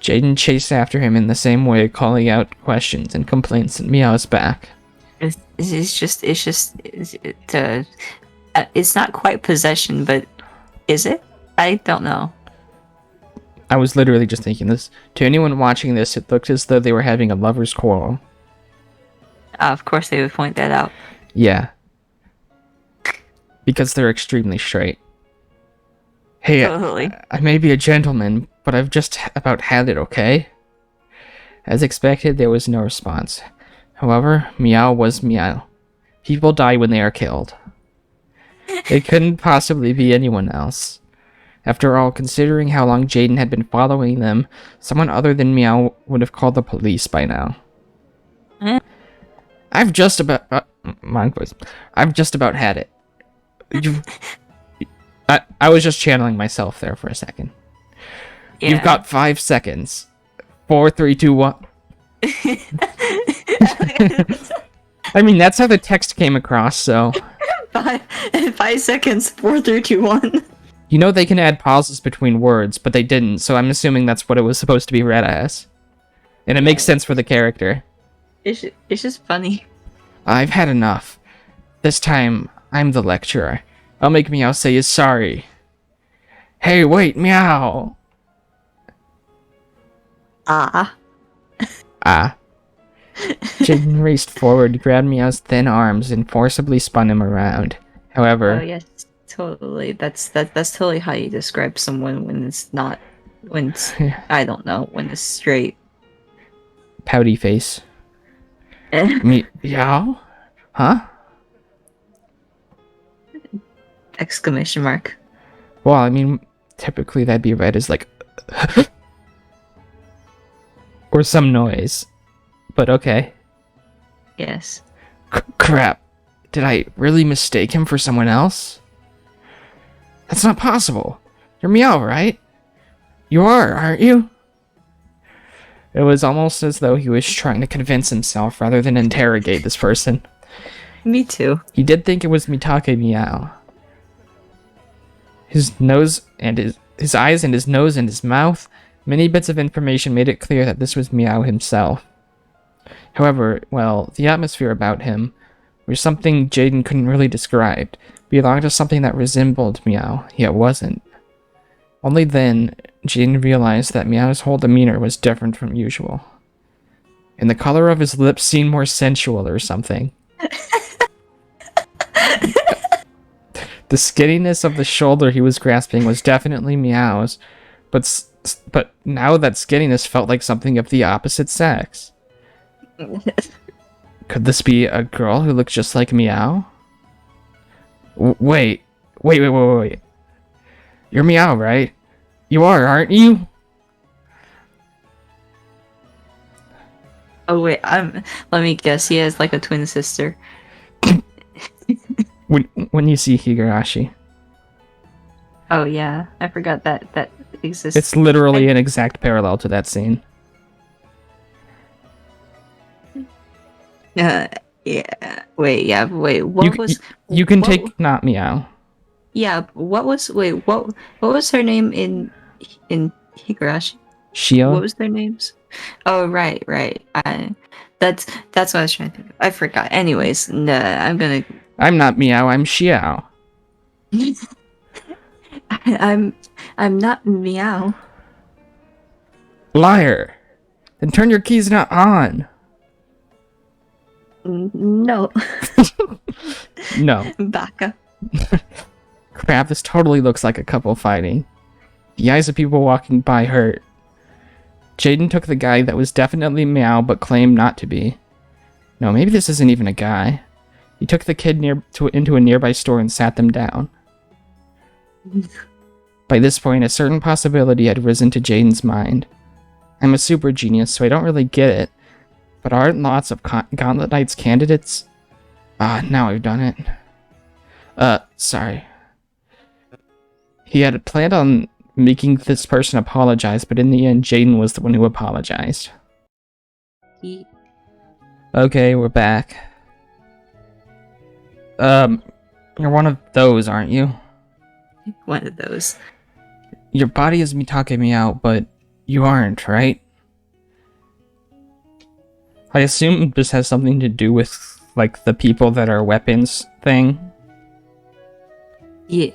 Jaden chased after him in the same way, calling out questions and complaints at Meow's back. It's not quite possession, but is it? I don't know. I was literally just thinking this. To anyone watching this, it looked as though they were having a lover's quarrel. Of course they would point that out. Yeah. Because they're extremely straight. Hey, Totally. I may be a gentleman, but I've just about had it, okay? As expected, there was no response. However, Myao was Myao. People die when they are killed. It couldn't possibly be anyone else. After all, considering how long Jaden had been following them, someone other than Myao would have called the police by now. I've just about... I've just about had it. I was just channeling myself there for a second. Yeah. You've got 5 seconds. 4, 3, 2, 1. I mean, that's how the text came across, so... 5 seconds. 4, 3, 2, 1. You know they can add pauses between words, but they didn't, so I'm assuming that's what it was supposed to be read as. And it makes sense for the character. It's just funny. I've had enough. This time, I'm the lecturer. I'll make Myao say he's sorry. Hey, wait, Myao! Ah. Jaden raced forward, grabbed Meow's thin arms, and forcibly spun him around. However... Oh, yes, totally. That's totally how you describe someone when it's not... When it's... I don't know, when it's straight. Pouty face. Meow? Huh? Exclamation mark. Well, I mean, typically that'd be read as like... or some noise. But okay. Yes. Crap. Did I really mistake him for someone else? That's not possible. You're Myao, right? You are, aren't you? It was almost as though he was trying to convince himself rather than interrogate this person. Me too. He did think it was Mitake Myao. His nose and his eyes and his nose and his mouth, many bits of information made it clear that this was Myao himself. However, well, the atmosphere about him was something Jaden couldn't really describe. Belonged to something that resembled Myao, yet wasn't. Only then, Jaden realized that Meow's whole demeanor was different from usual. And the color of his lips seemed more sensual or something. The skinniness of the shoulder he was grasping was definitely Meow's, but now that skinniness felt like something of the opposite sex. Could this be a girl who looked just like Myao? Wait. You're Myao, right? You are, aren't you? Oh wait, let me guess. He has like a twin sister. When you see Higurashi. Oh yeah, I forgot that exists. It's literally an exact parallel to that scene. Yeah. Wait. You can take not Myao. Yeah. What was her name in Higurashi? Shio. What was their names? Oh right. That's what I was trying to think of. I forgot. Anyways, I'm not Myao. I'm Xiao. I'm not Myao. Liar. Then turn your keys not on. No. No. Baka. Crap, this totally looks like a couple fighting. The eyes of people walking by hurt. Jaden took the guy that was definitely Myao but claimed not to be. No, maybe this isn't even a guy. He took the kid into a nearby store and sat them down. By this point, a certain possibility had risen to Jaden's mind. I'm a super genius, so I don't really get it. But aren't lots of Gauntlet Knights candidates? Now I've done it. Sorry. He had planned on making this person apologize, but in the end, Jaden was the one who apologized. Okay, we're back. You're one of those, aren't you? One of those. Your body is talking me out, but you aren't, right? I assume this has something to do with, like, the people that are weapons thing? Yeah.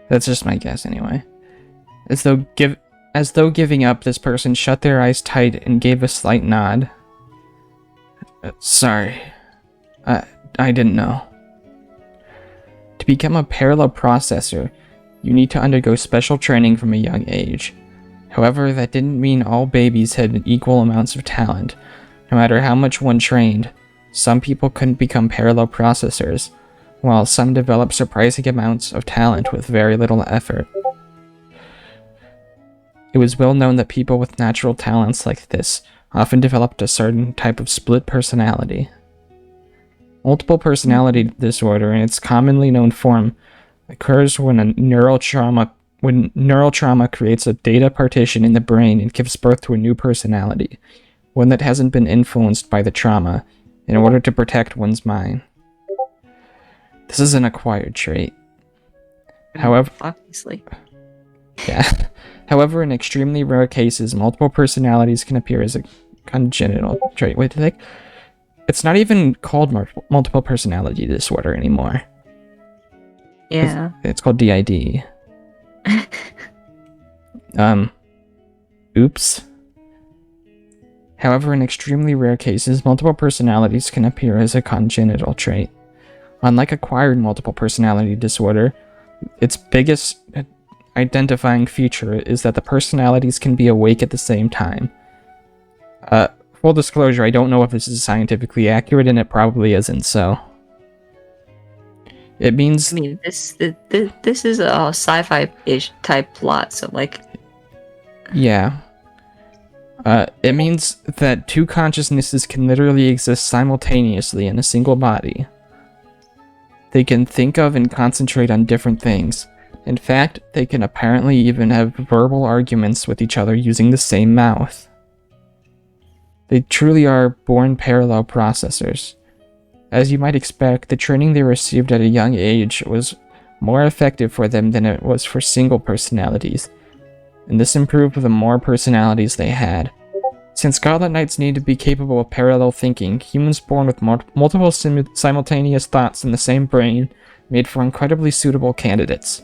That's just my guess, anyway. As though giving up, this person shut their eyes tight and gave a slight nod. Sorry. I didn't know. To become a parallel processor, you need to undergo special training from a young age. However, that didn't mean all babies had equal amounts of talent. No matter how much one trained, some people couldn't become parallel processors, while some developed surprising amounts of talent with very little effort. It was well known that people with natural talents like this often developed a certain type of split personality. Multiple personality disorder, in its commonly known form, occurs when neural trauma creates a data partition in the brain and gives birth to a new personality, one that hasn't been influenced by the trauma, in order to protect one's mind. This is an acquired trait. However, obviously. Yeah. However, in extremely rare cases, multiple personalities can appear as a congenital trait. Wait, it's not even called multiple personality disorder anymore. Yeah. It's called DID. Oops. However, in extremely rare cases, multiple personalities can appear as a congenital trait. Unlike acquired multiple personality disorder, its biggest identifying feature is that the personalities can be awake at the same time. Full disclosure, I don't know if this is scientifically accurate, and it probably isn't, so... It means... I mean, this is a sci-fi-ish type plot, so, like... Yeah. It means that two consciousnesses can literally exist simultaneously in a single body. They can think of and concentrate on different things. In fact, they can apparently even have verbal arguments with each other using the same mouth. They truly are born parallel processors. As you might expect, the training they received at a young age was more effective for them than it was for single personalities, and this improved the more personalities they had. Since Gauntlet Knights need to be capable of parallel thinking, humans born with multiple simultaneous thoughts in the same brain made for incredibly suitable candidates.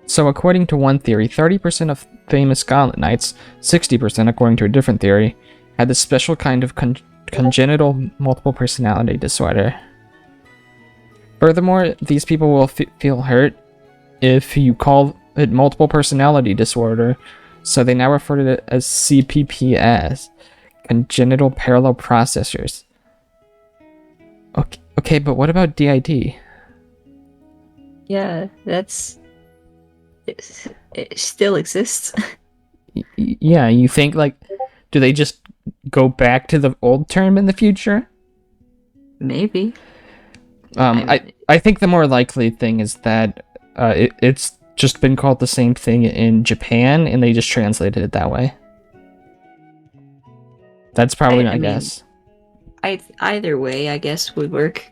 So according to one theory, 30% of famous Gauntlet Knights, 60% according to a different theory, had this special kind of congenital multiple personality disorder. Furthermore, these people will feel hurt if you call it multiple personality disorder, so they now refer to it as CPPS, congenital parallel processors. Okay, but what about DID? Yeah, it still exists. Yeah, you think, like, do they just go back to the old term in the future? Maybe. I think the more likely thing is that it's just been called the same thing in Japan, and they just translated it that way. That's probably my guess. Either way, I guess, would work.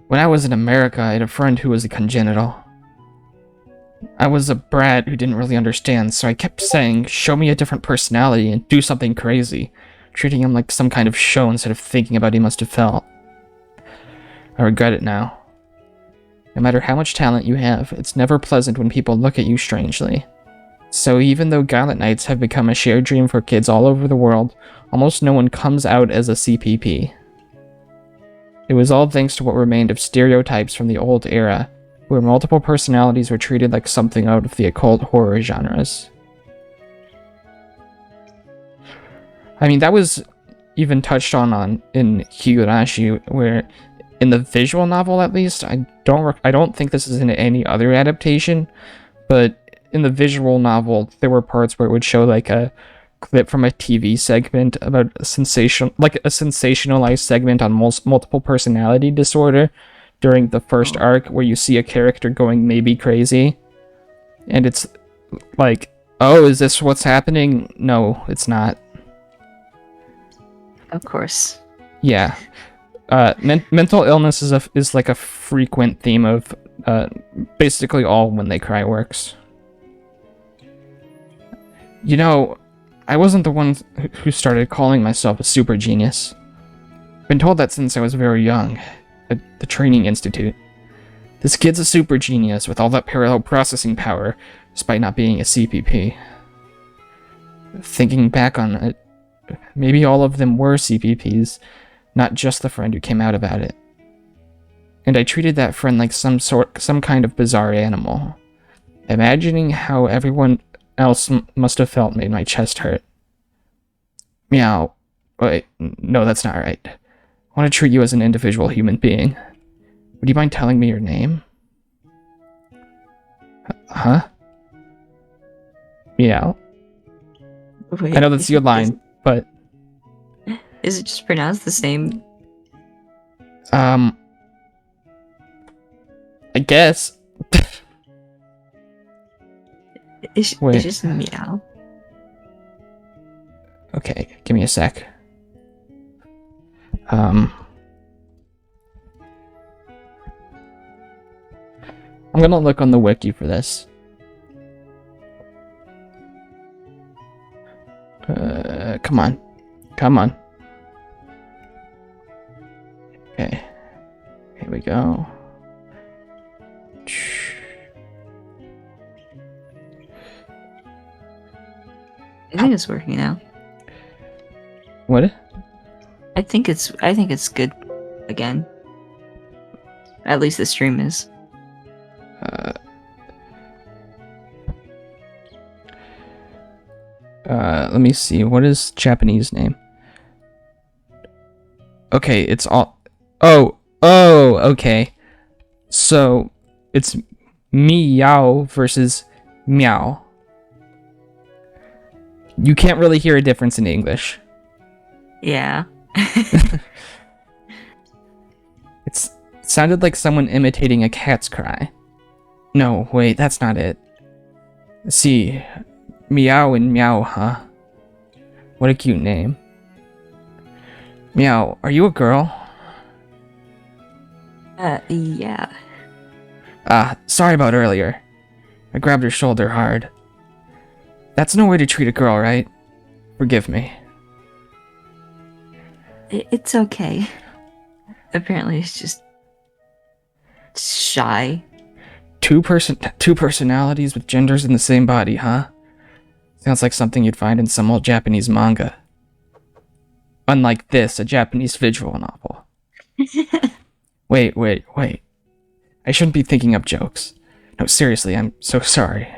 When I was in America, I had a friend who was a congenital. I was a brat who didn't really understand, so I kept saying, show me a different personality and do something crazy, treating him like some kind of show instead of thinking about how he must have felt. I regret it now. No matter how much talent you have, it's never pleasant when people look at you strangely. So even though Gauntlet Knights have become a shared dream for kids all over the world, almost no one comes out as a CPP. It was all thanks to what remained of stereotypes from the old era, where multiple personalities were treated like something out of the occult horror genres. I mean, that was even touched on in Higurashi, where in the visual novel at least. I don't think this is in any other adaptation, but in the visual novel there were parts where it would show like a clip from a TV segment about a sensationalized segment on multiple personality disorder during the first arc, where you see a character going maybe crazy, and it's like, oh, is this what's happening? No, it's not. Of course. Yeah. Mental illness is like a frequent theme of basically all When They Cry works. You know, I wasn't the one who started calling myself a super genius. I've been told that since I was very young, at the training institute. This kid's a super genius with all that parallel processing power, despite not being a CPP. Thinking back on it, maybe all of them were CPPs, not just the friend who came out about it. And I treated that friend like some kind of bizarre animal. Imagining how everyone else must have felt made my chest hurt. Myao. Wait, no, that's not right. I want to treat you as an individual human being. Would you mind telling me your name? Huh? Myao. Wait, I know that's your line, but... Is it just pronounced the same? I guess. It's just Meow. Okay, give me a sec. I'm gonna look on the wiki for this. Come on. Come on. Okay. Here we go. I think it's working now. What? I think it's good again. At least the stream is. Let me see. What is Japanese name? Okay, it's all... Oh, okay. So, it's Miyao versus Myao. You can't really hear a difference in English. Yeah. It sounded like someone imitating a cat's cry. No, wait, that's not it. See, Myao and Myao, huh? What a cute name. Myao, are you a girl? Yeah. Sorry about earlier. I grabbed her shoulder hard. That's no way to treat a girl, right? Forgive me. It's okay. Apparently it's just... shy. Two personalities with genders in the same body, huh? Sounds like something you'd find in some old Japanese manga. Unlike this, a Japanese visual novel. Wait. I shouldn't be thinking up jokes. No, seriously, I'm so sorry.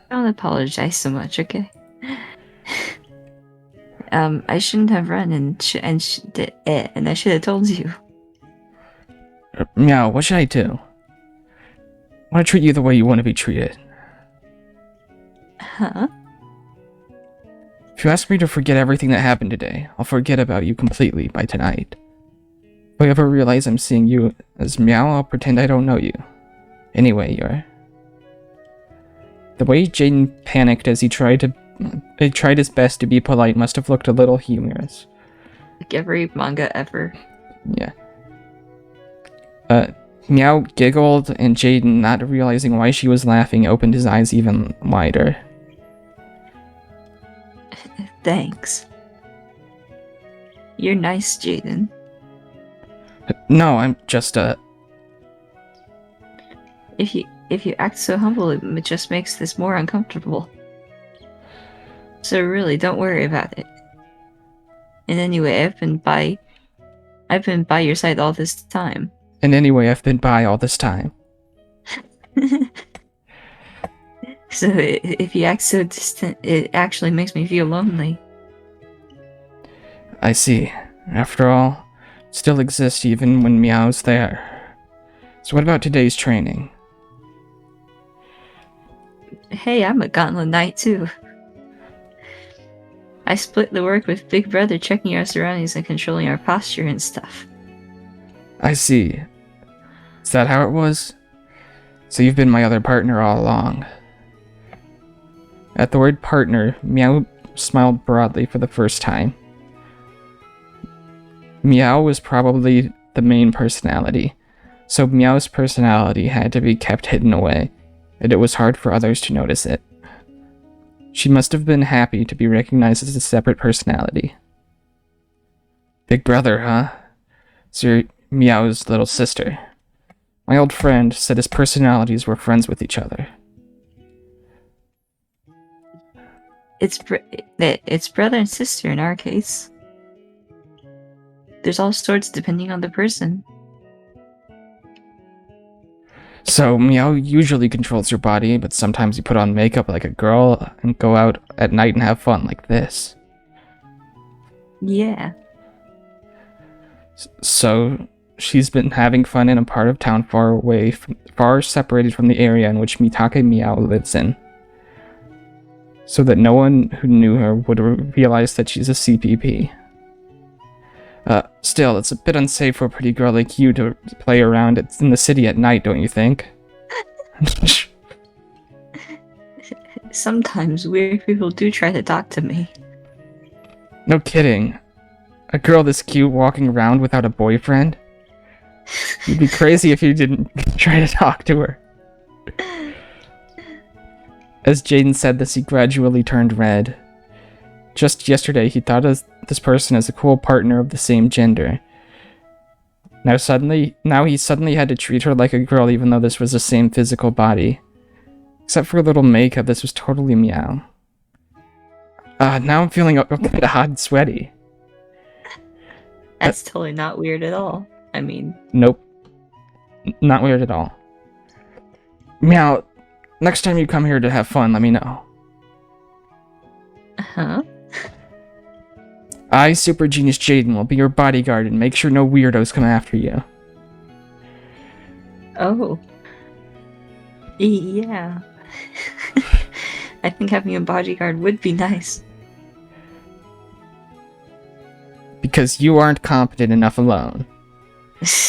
Don't apologize so much, okay? I shouldn't have run and I should have told you. Myao, what should I do? I want to treat you the way you want to be treated. Huh? If you ask me to forget everything that happened today, I'll forget about you completely by tonight. If I ever realize I'm seeing you as Myao, I'll pretend I don't know you. Anyway, you're... The way Jaden panicked as he tried his best to be polite must have looked a little humorous. Like every manga ever. Yeah. Myao giggled, and Jaden, not realizing why she was laughing, opened his eyes even wider. Thanks. You're nice, Jaden. No, I'm just If you act so humble, it just makes this more uncomfortable. So really, don't worry about it. And anyway, I've been by your side all this time. And anyway, I've been by all this time. So if you act so distant, it actually makes me feel lonely. I see. After all, still exist even when Miao's there. So what about today's training? Hey, I'm a gauntlet knight too. I split the work with Big Brother checking our surroundings and controlling our posture and stuff. I see. Is that how it was? So you've been my other partner all along. At the word partner, Myao smiled broadly for the first time. Miyao was probably the main personality, so Miao's personality had to be kept hidden away, and it was hard for others to notice it. She must have been happy to be recognized as a separate personality. Big brother, huh? So you're Miao's little sister. My old friend said his personalities were friends with each other. It's brother and sister in our case. There's all sorts depending on the person. So Myao usually controls your body, but sometimes you put on makeup like a girl and go out at night and have fun like this. Yeah. So she's been having fun in a part of town far separated from the area in which Mitake Myao lives in, so that no one who knew her would realize that she's a CPP. Still, it's a bit unsafe for a pretty girl like you to play around in the city at night, don't you think? Sometimes weird people do try to talk to me. No kidding. A girl this cute walking around without a boyfriend? You'd be crazy if you didn't try to talk to her. As Jaden said this, he gradually turned red. Just yesterday, he thought of this person as a cool partner of the same gender. Now he suddenly had to treat her like a girl, even though this was the same physical body. Except for a little makeup, this was totally Myao. Now I'm feeling kind of hot and sweaty. That's totally not weird at all. I mean... Nope. Not weird at all. Myao, next time you come here to have fun, let me know. Huh? I, Super Genius Jaden, will be your bodyguard and make sure no weirdos come after you. Oh. Yeah. I think having a bodyguard would be nice. Because you aren't competent enough alone.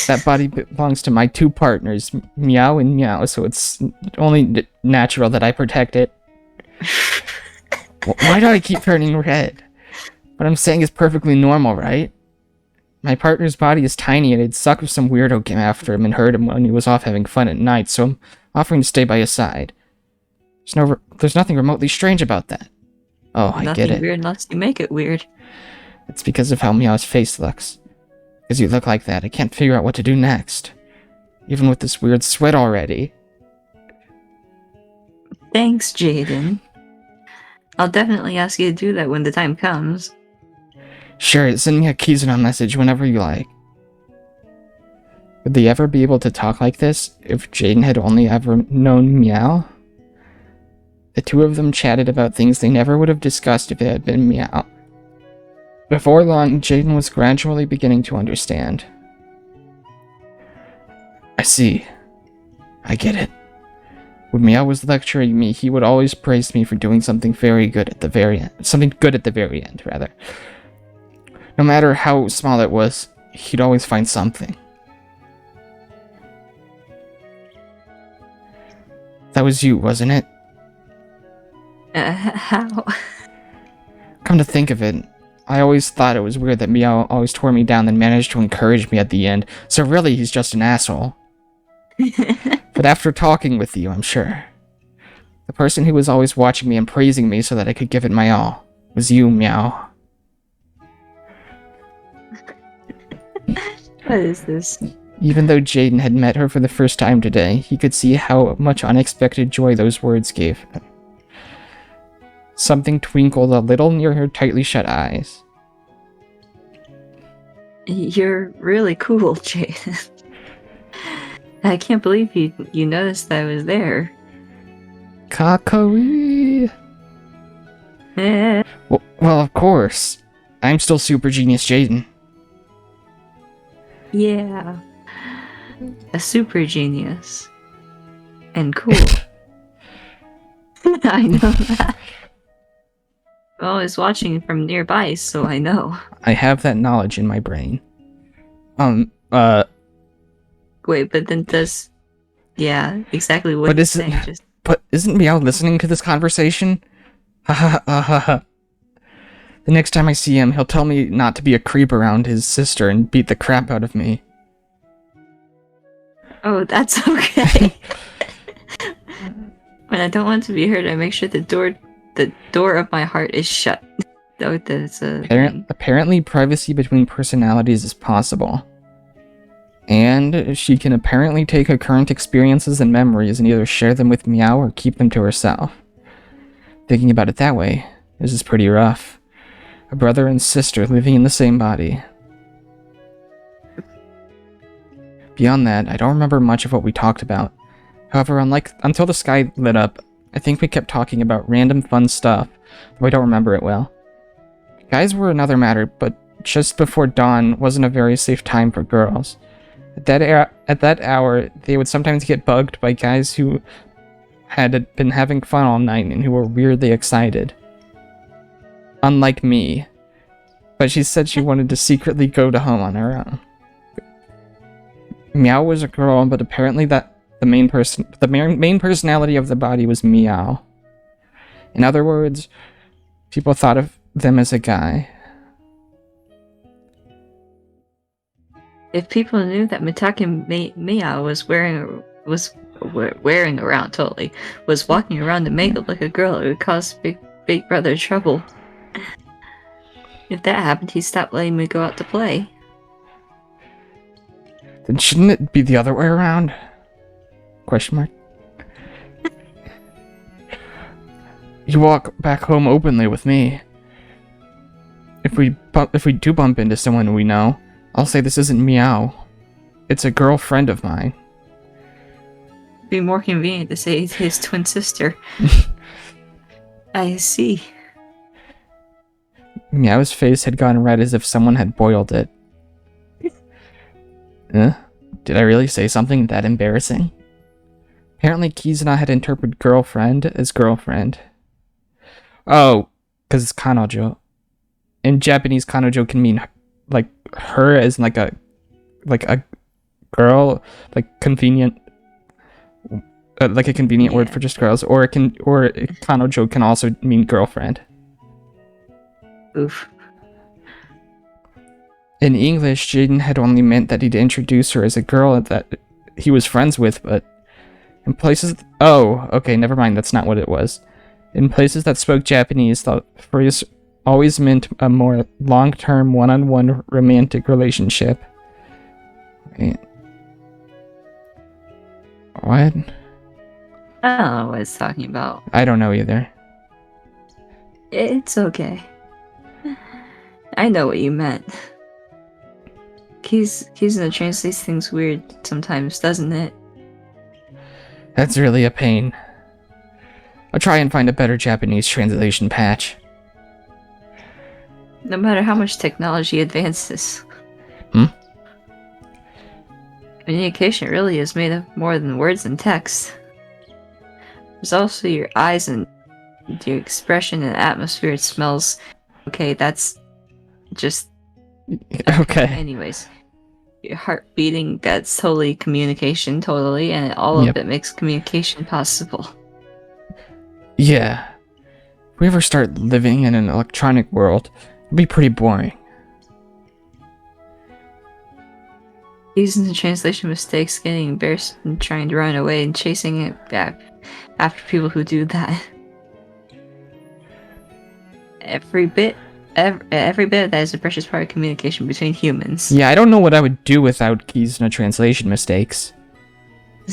That body belongs to my two partners, Myao and Myao, so it's only natural that I protect it. Why do I keep turning red? What I'm saying is perfectly normal, right? My partner's body is tiny, and it'd suck if some weirdo came after him and hurt him when he was off having fun at night, so I'm offering to stay by his side. There's nothing remotely strange about that. Oh, I get it. Nothing weird unless you make it weird. It's because of how Miao's face looks. Because you look like that, I can't figure out what to do next. Even with this weird sweat already. Thanks, Jaden. I'll definitely ask you to do that when the time comes. Sure, send me a Kizuna message whenever you like. Would they ever be able to talk like this if Jaden had only ever known Myao? The two of them chatted about things they never would have discussed if it had been Myao. Before long, Jaden was gradually beginning to understand. I see. I get it. When Myao was lecturing me, he would always praise me for doing something good at the very end, rather. No matter how small it was, he'd always find something. That was you, wasn't it? How? Come to think of it, I always thought it was weird that Myao always tore me down then managed to encourage me at the end, so really he's just an asshole. But after talking with you, I'm sure. The person who was always watching me and praising me so that I could give it my all was you, Myao. What is this? Even though Jaden had met her for the first time today, he could see how much unexpected joy those words gave him. Something twinkled a little near her tightly shut eyes. You're really cool, Jaden. I can't believe you noticed that I was there. Kakoi. Well, of course. I'm still Super Genius Jaden. Yeah. A super genius. And cool. I know that. I'm always watching from nearby, so I know. I have that knowledge in my brain. Wait, but then does... Yeah, exactly what But he's isn't saying. Just but isn't Miyao listening to this conversation? Ha ha ha ha ha. The next time I see him, he'll tell me not to be a creep around his sister and beat the crap out of me. oh, that's okay. When I don't want to be hurt, I make sure the door of my heart is shut. Oh, that's a thing. Apparently, privacy between personalities is possible. And she can apparently take her current experiences and memories and either share them with Myao or keep them to herself. Thinking about it that way, this is pretty rough. A brother and sister living in the same body. Beyond that, I don't remember much of what we talked about. However, until the sky lit up, I think we kept talking about random fun stuff, though I don't remember it well. Guys were another matter, but just before dawn wasn't a very safe time for girls. At that hour, they would sometimes get bugged by guys who had been having fun all night and who were weirdly excited. Unlike me. But she said she wanted to secretly go to home on her own. Myao was a girl, but apparently the main personality of the body was Miyao. In other words, people thought of them as a guy. If people knew that Mitake Miyao was walking around to make it like a girl, it would cause big brother trouble. If that happened, he'd stop letting me go out to play. Then shouldn't it be the other way around? Question mark. You walk back home openly with me. If we do bump into someone we know, I'll say this isn't Myao. It's a girlfriend of mine. It'd be more convenient to say it's his twin sister. I see. Miao's face had gone red as if someone had boiled it. Did I really say something that embarrassing? Apparently Kizuna had interpreted girlfriend as girlfriend. Oh, because it's kanojo. In Japanese, kanojo can mean like her as like a girl, like convenient, like a convenient word for just girls, or kanojo can also mean girlfriend. Oof. In English, Jaden had only meant that he'd introduce her as a girl that he was friends with, but in places... Oh, okay, never mind, that's not what it was. In places that spoke Japanese, the phrase always meant a more long-term, one-on-one romantic relationship. Wait. What? I don't know what it's talking about. I don't know either. It's okay. I know what you meant. Kizuna translates things weird sometimes, doesn't it? That's really a pain. I'll try and find a better Japanese translation patch. No matter how much technology advances. Communication really is made of more than words and text. There's also your eyes and your expression and atmosphere. It smells... Okay, that's just... Okay. Anyways. Your heart beating, that's totally communication, totally, and all of it makes communication possible. Yeah. If we ever start living in an electronic world, it'll be pretty boring. Using the translation mistakes, getting embarrassed and trying to run away and chasing it back after people who do that. Every bit of that is a precious part of communication between humans. Yeah, I don't know what I would do without Kizuna translation mistakes.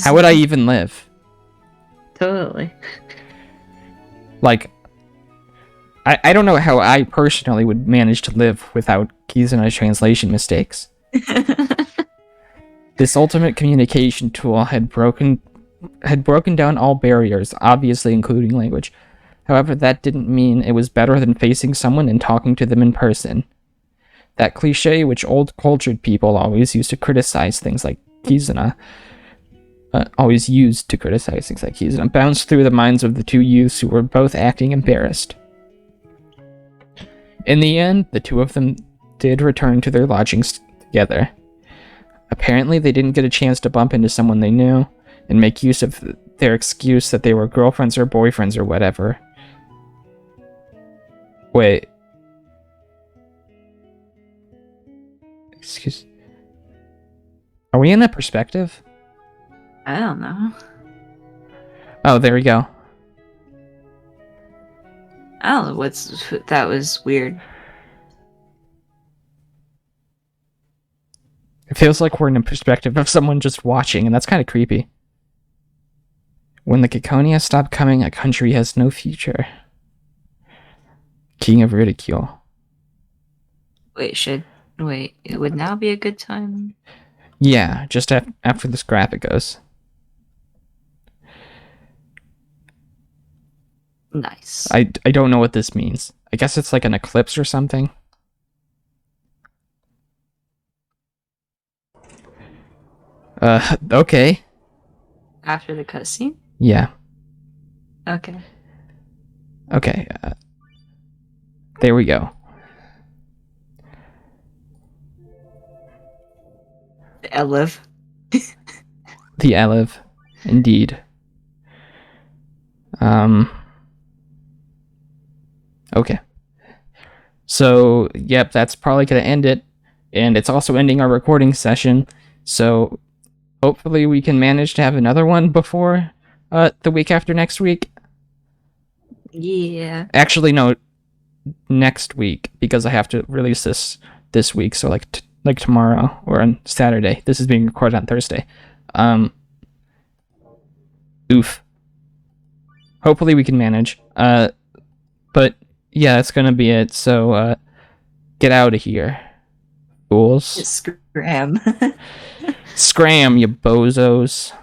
How would I even live? Totally. Like, I don't know how I personally would manage to live without Kizuna translation mistakes. This ultimate communication tool had broken down all barriers, obviously including language. However, that didn't mean it was better than facing someone and talking to them in person. That cliche which old cultured people always used to criticize things like Kizuna, bounced through the minds of the two youths who were both acting embarrassed. In the end, the two of them did return to their lodgings together. Apparently, they didn't get a chance to bump into someone they knew and make use of their excuse that they were girlfriends or boyfriends or whatever. Wait. Excuse. Are we in that perspective? I don't know. Oh, there we go. I don't know that was weird. It feels like we're in a perspective of someone just watching, and that's kind of creepy. When the Ciconia stop coming, a country has no future. King of Ridicule. It would now be a good time? Yeah, just after this graphic goes. Nice. I don't know what this means. I guess it's like an eclipse or something. Okay. After the cutscene? Yeah. Okay. Okay. There we go. The Elev. The Elev. Indeed. Okay. So, yep, that's probably going to end it. And it's also ending our recording session. So, hopefully we can manage to have another one before the week after next week. Yeah. Actually, no, next week, because I have to release this week. So, like tomorrow or on Saturday. This is being recorded on Thursday. Oof. Hopefully we can manage. But yeah, that's gonna be it. So get out of here, fools. Scram. Scram, you bozos.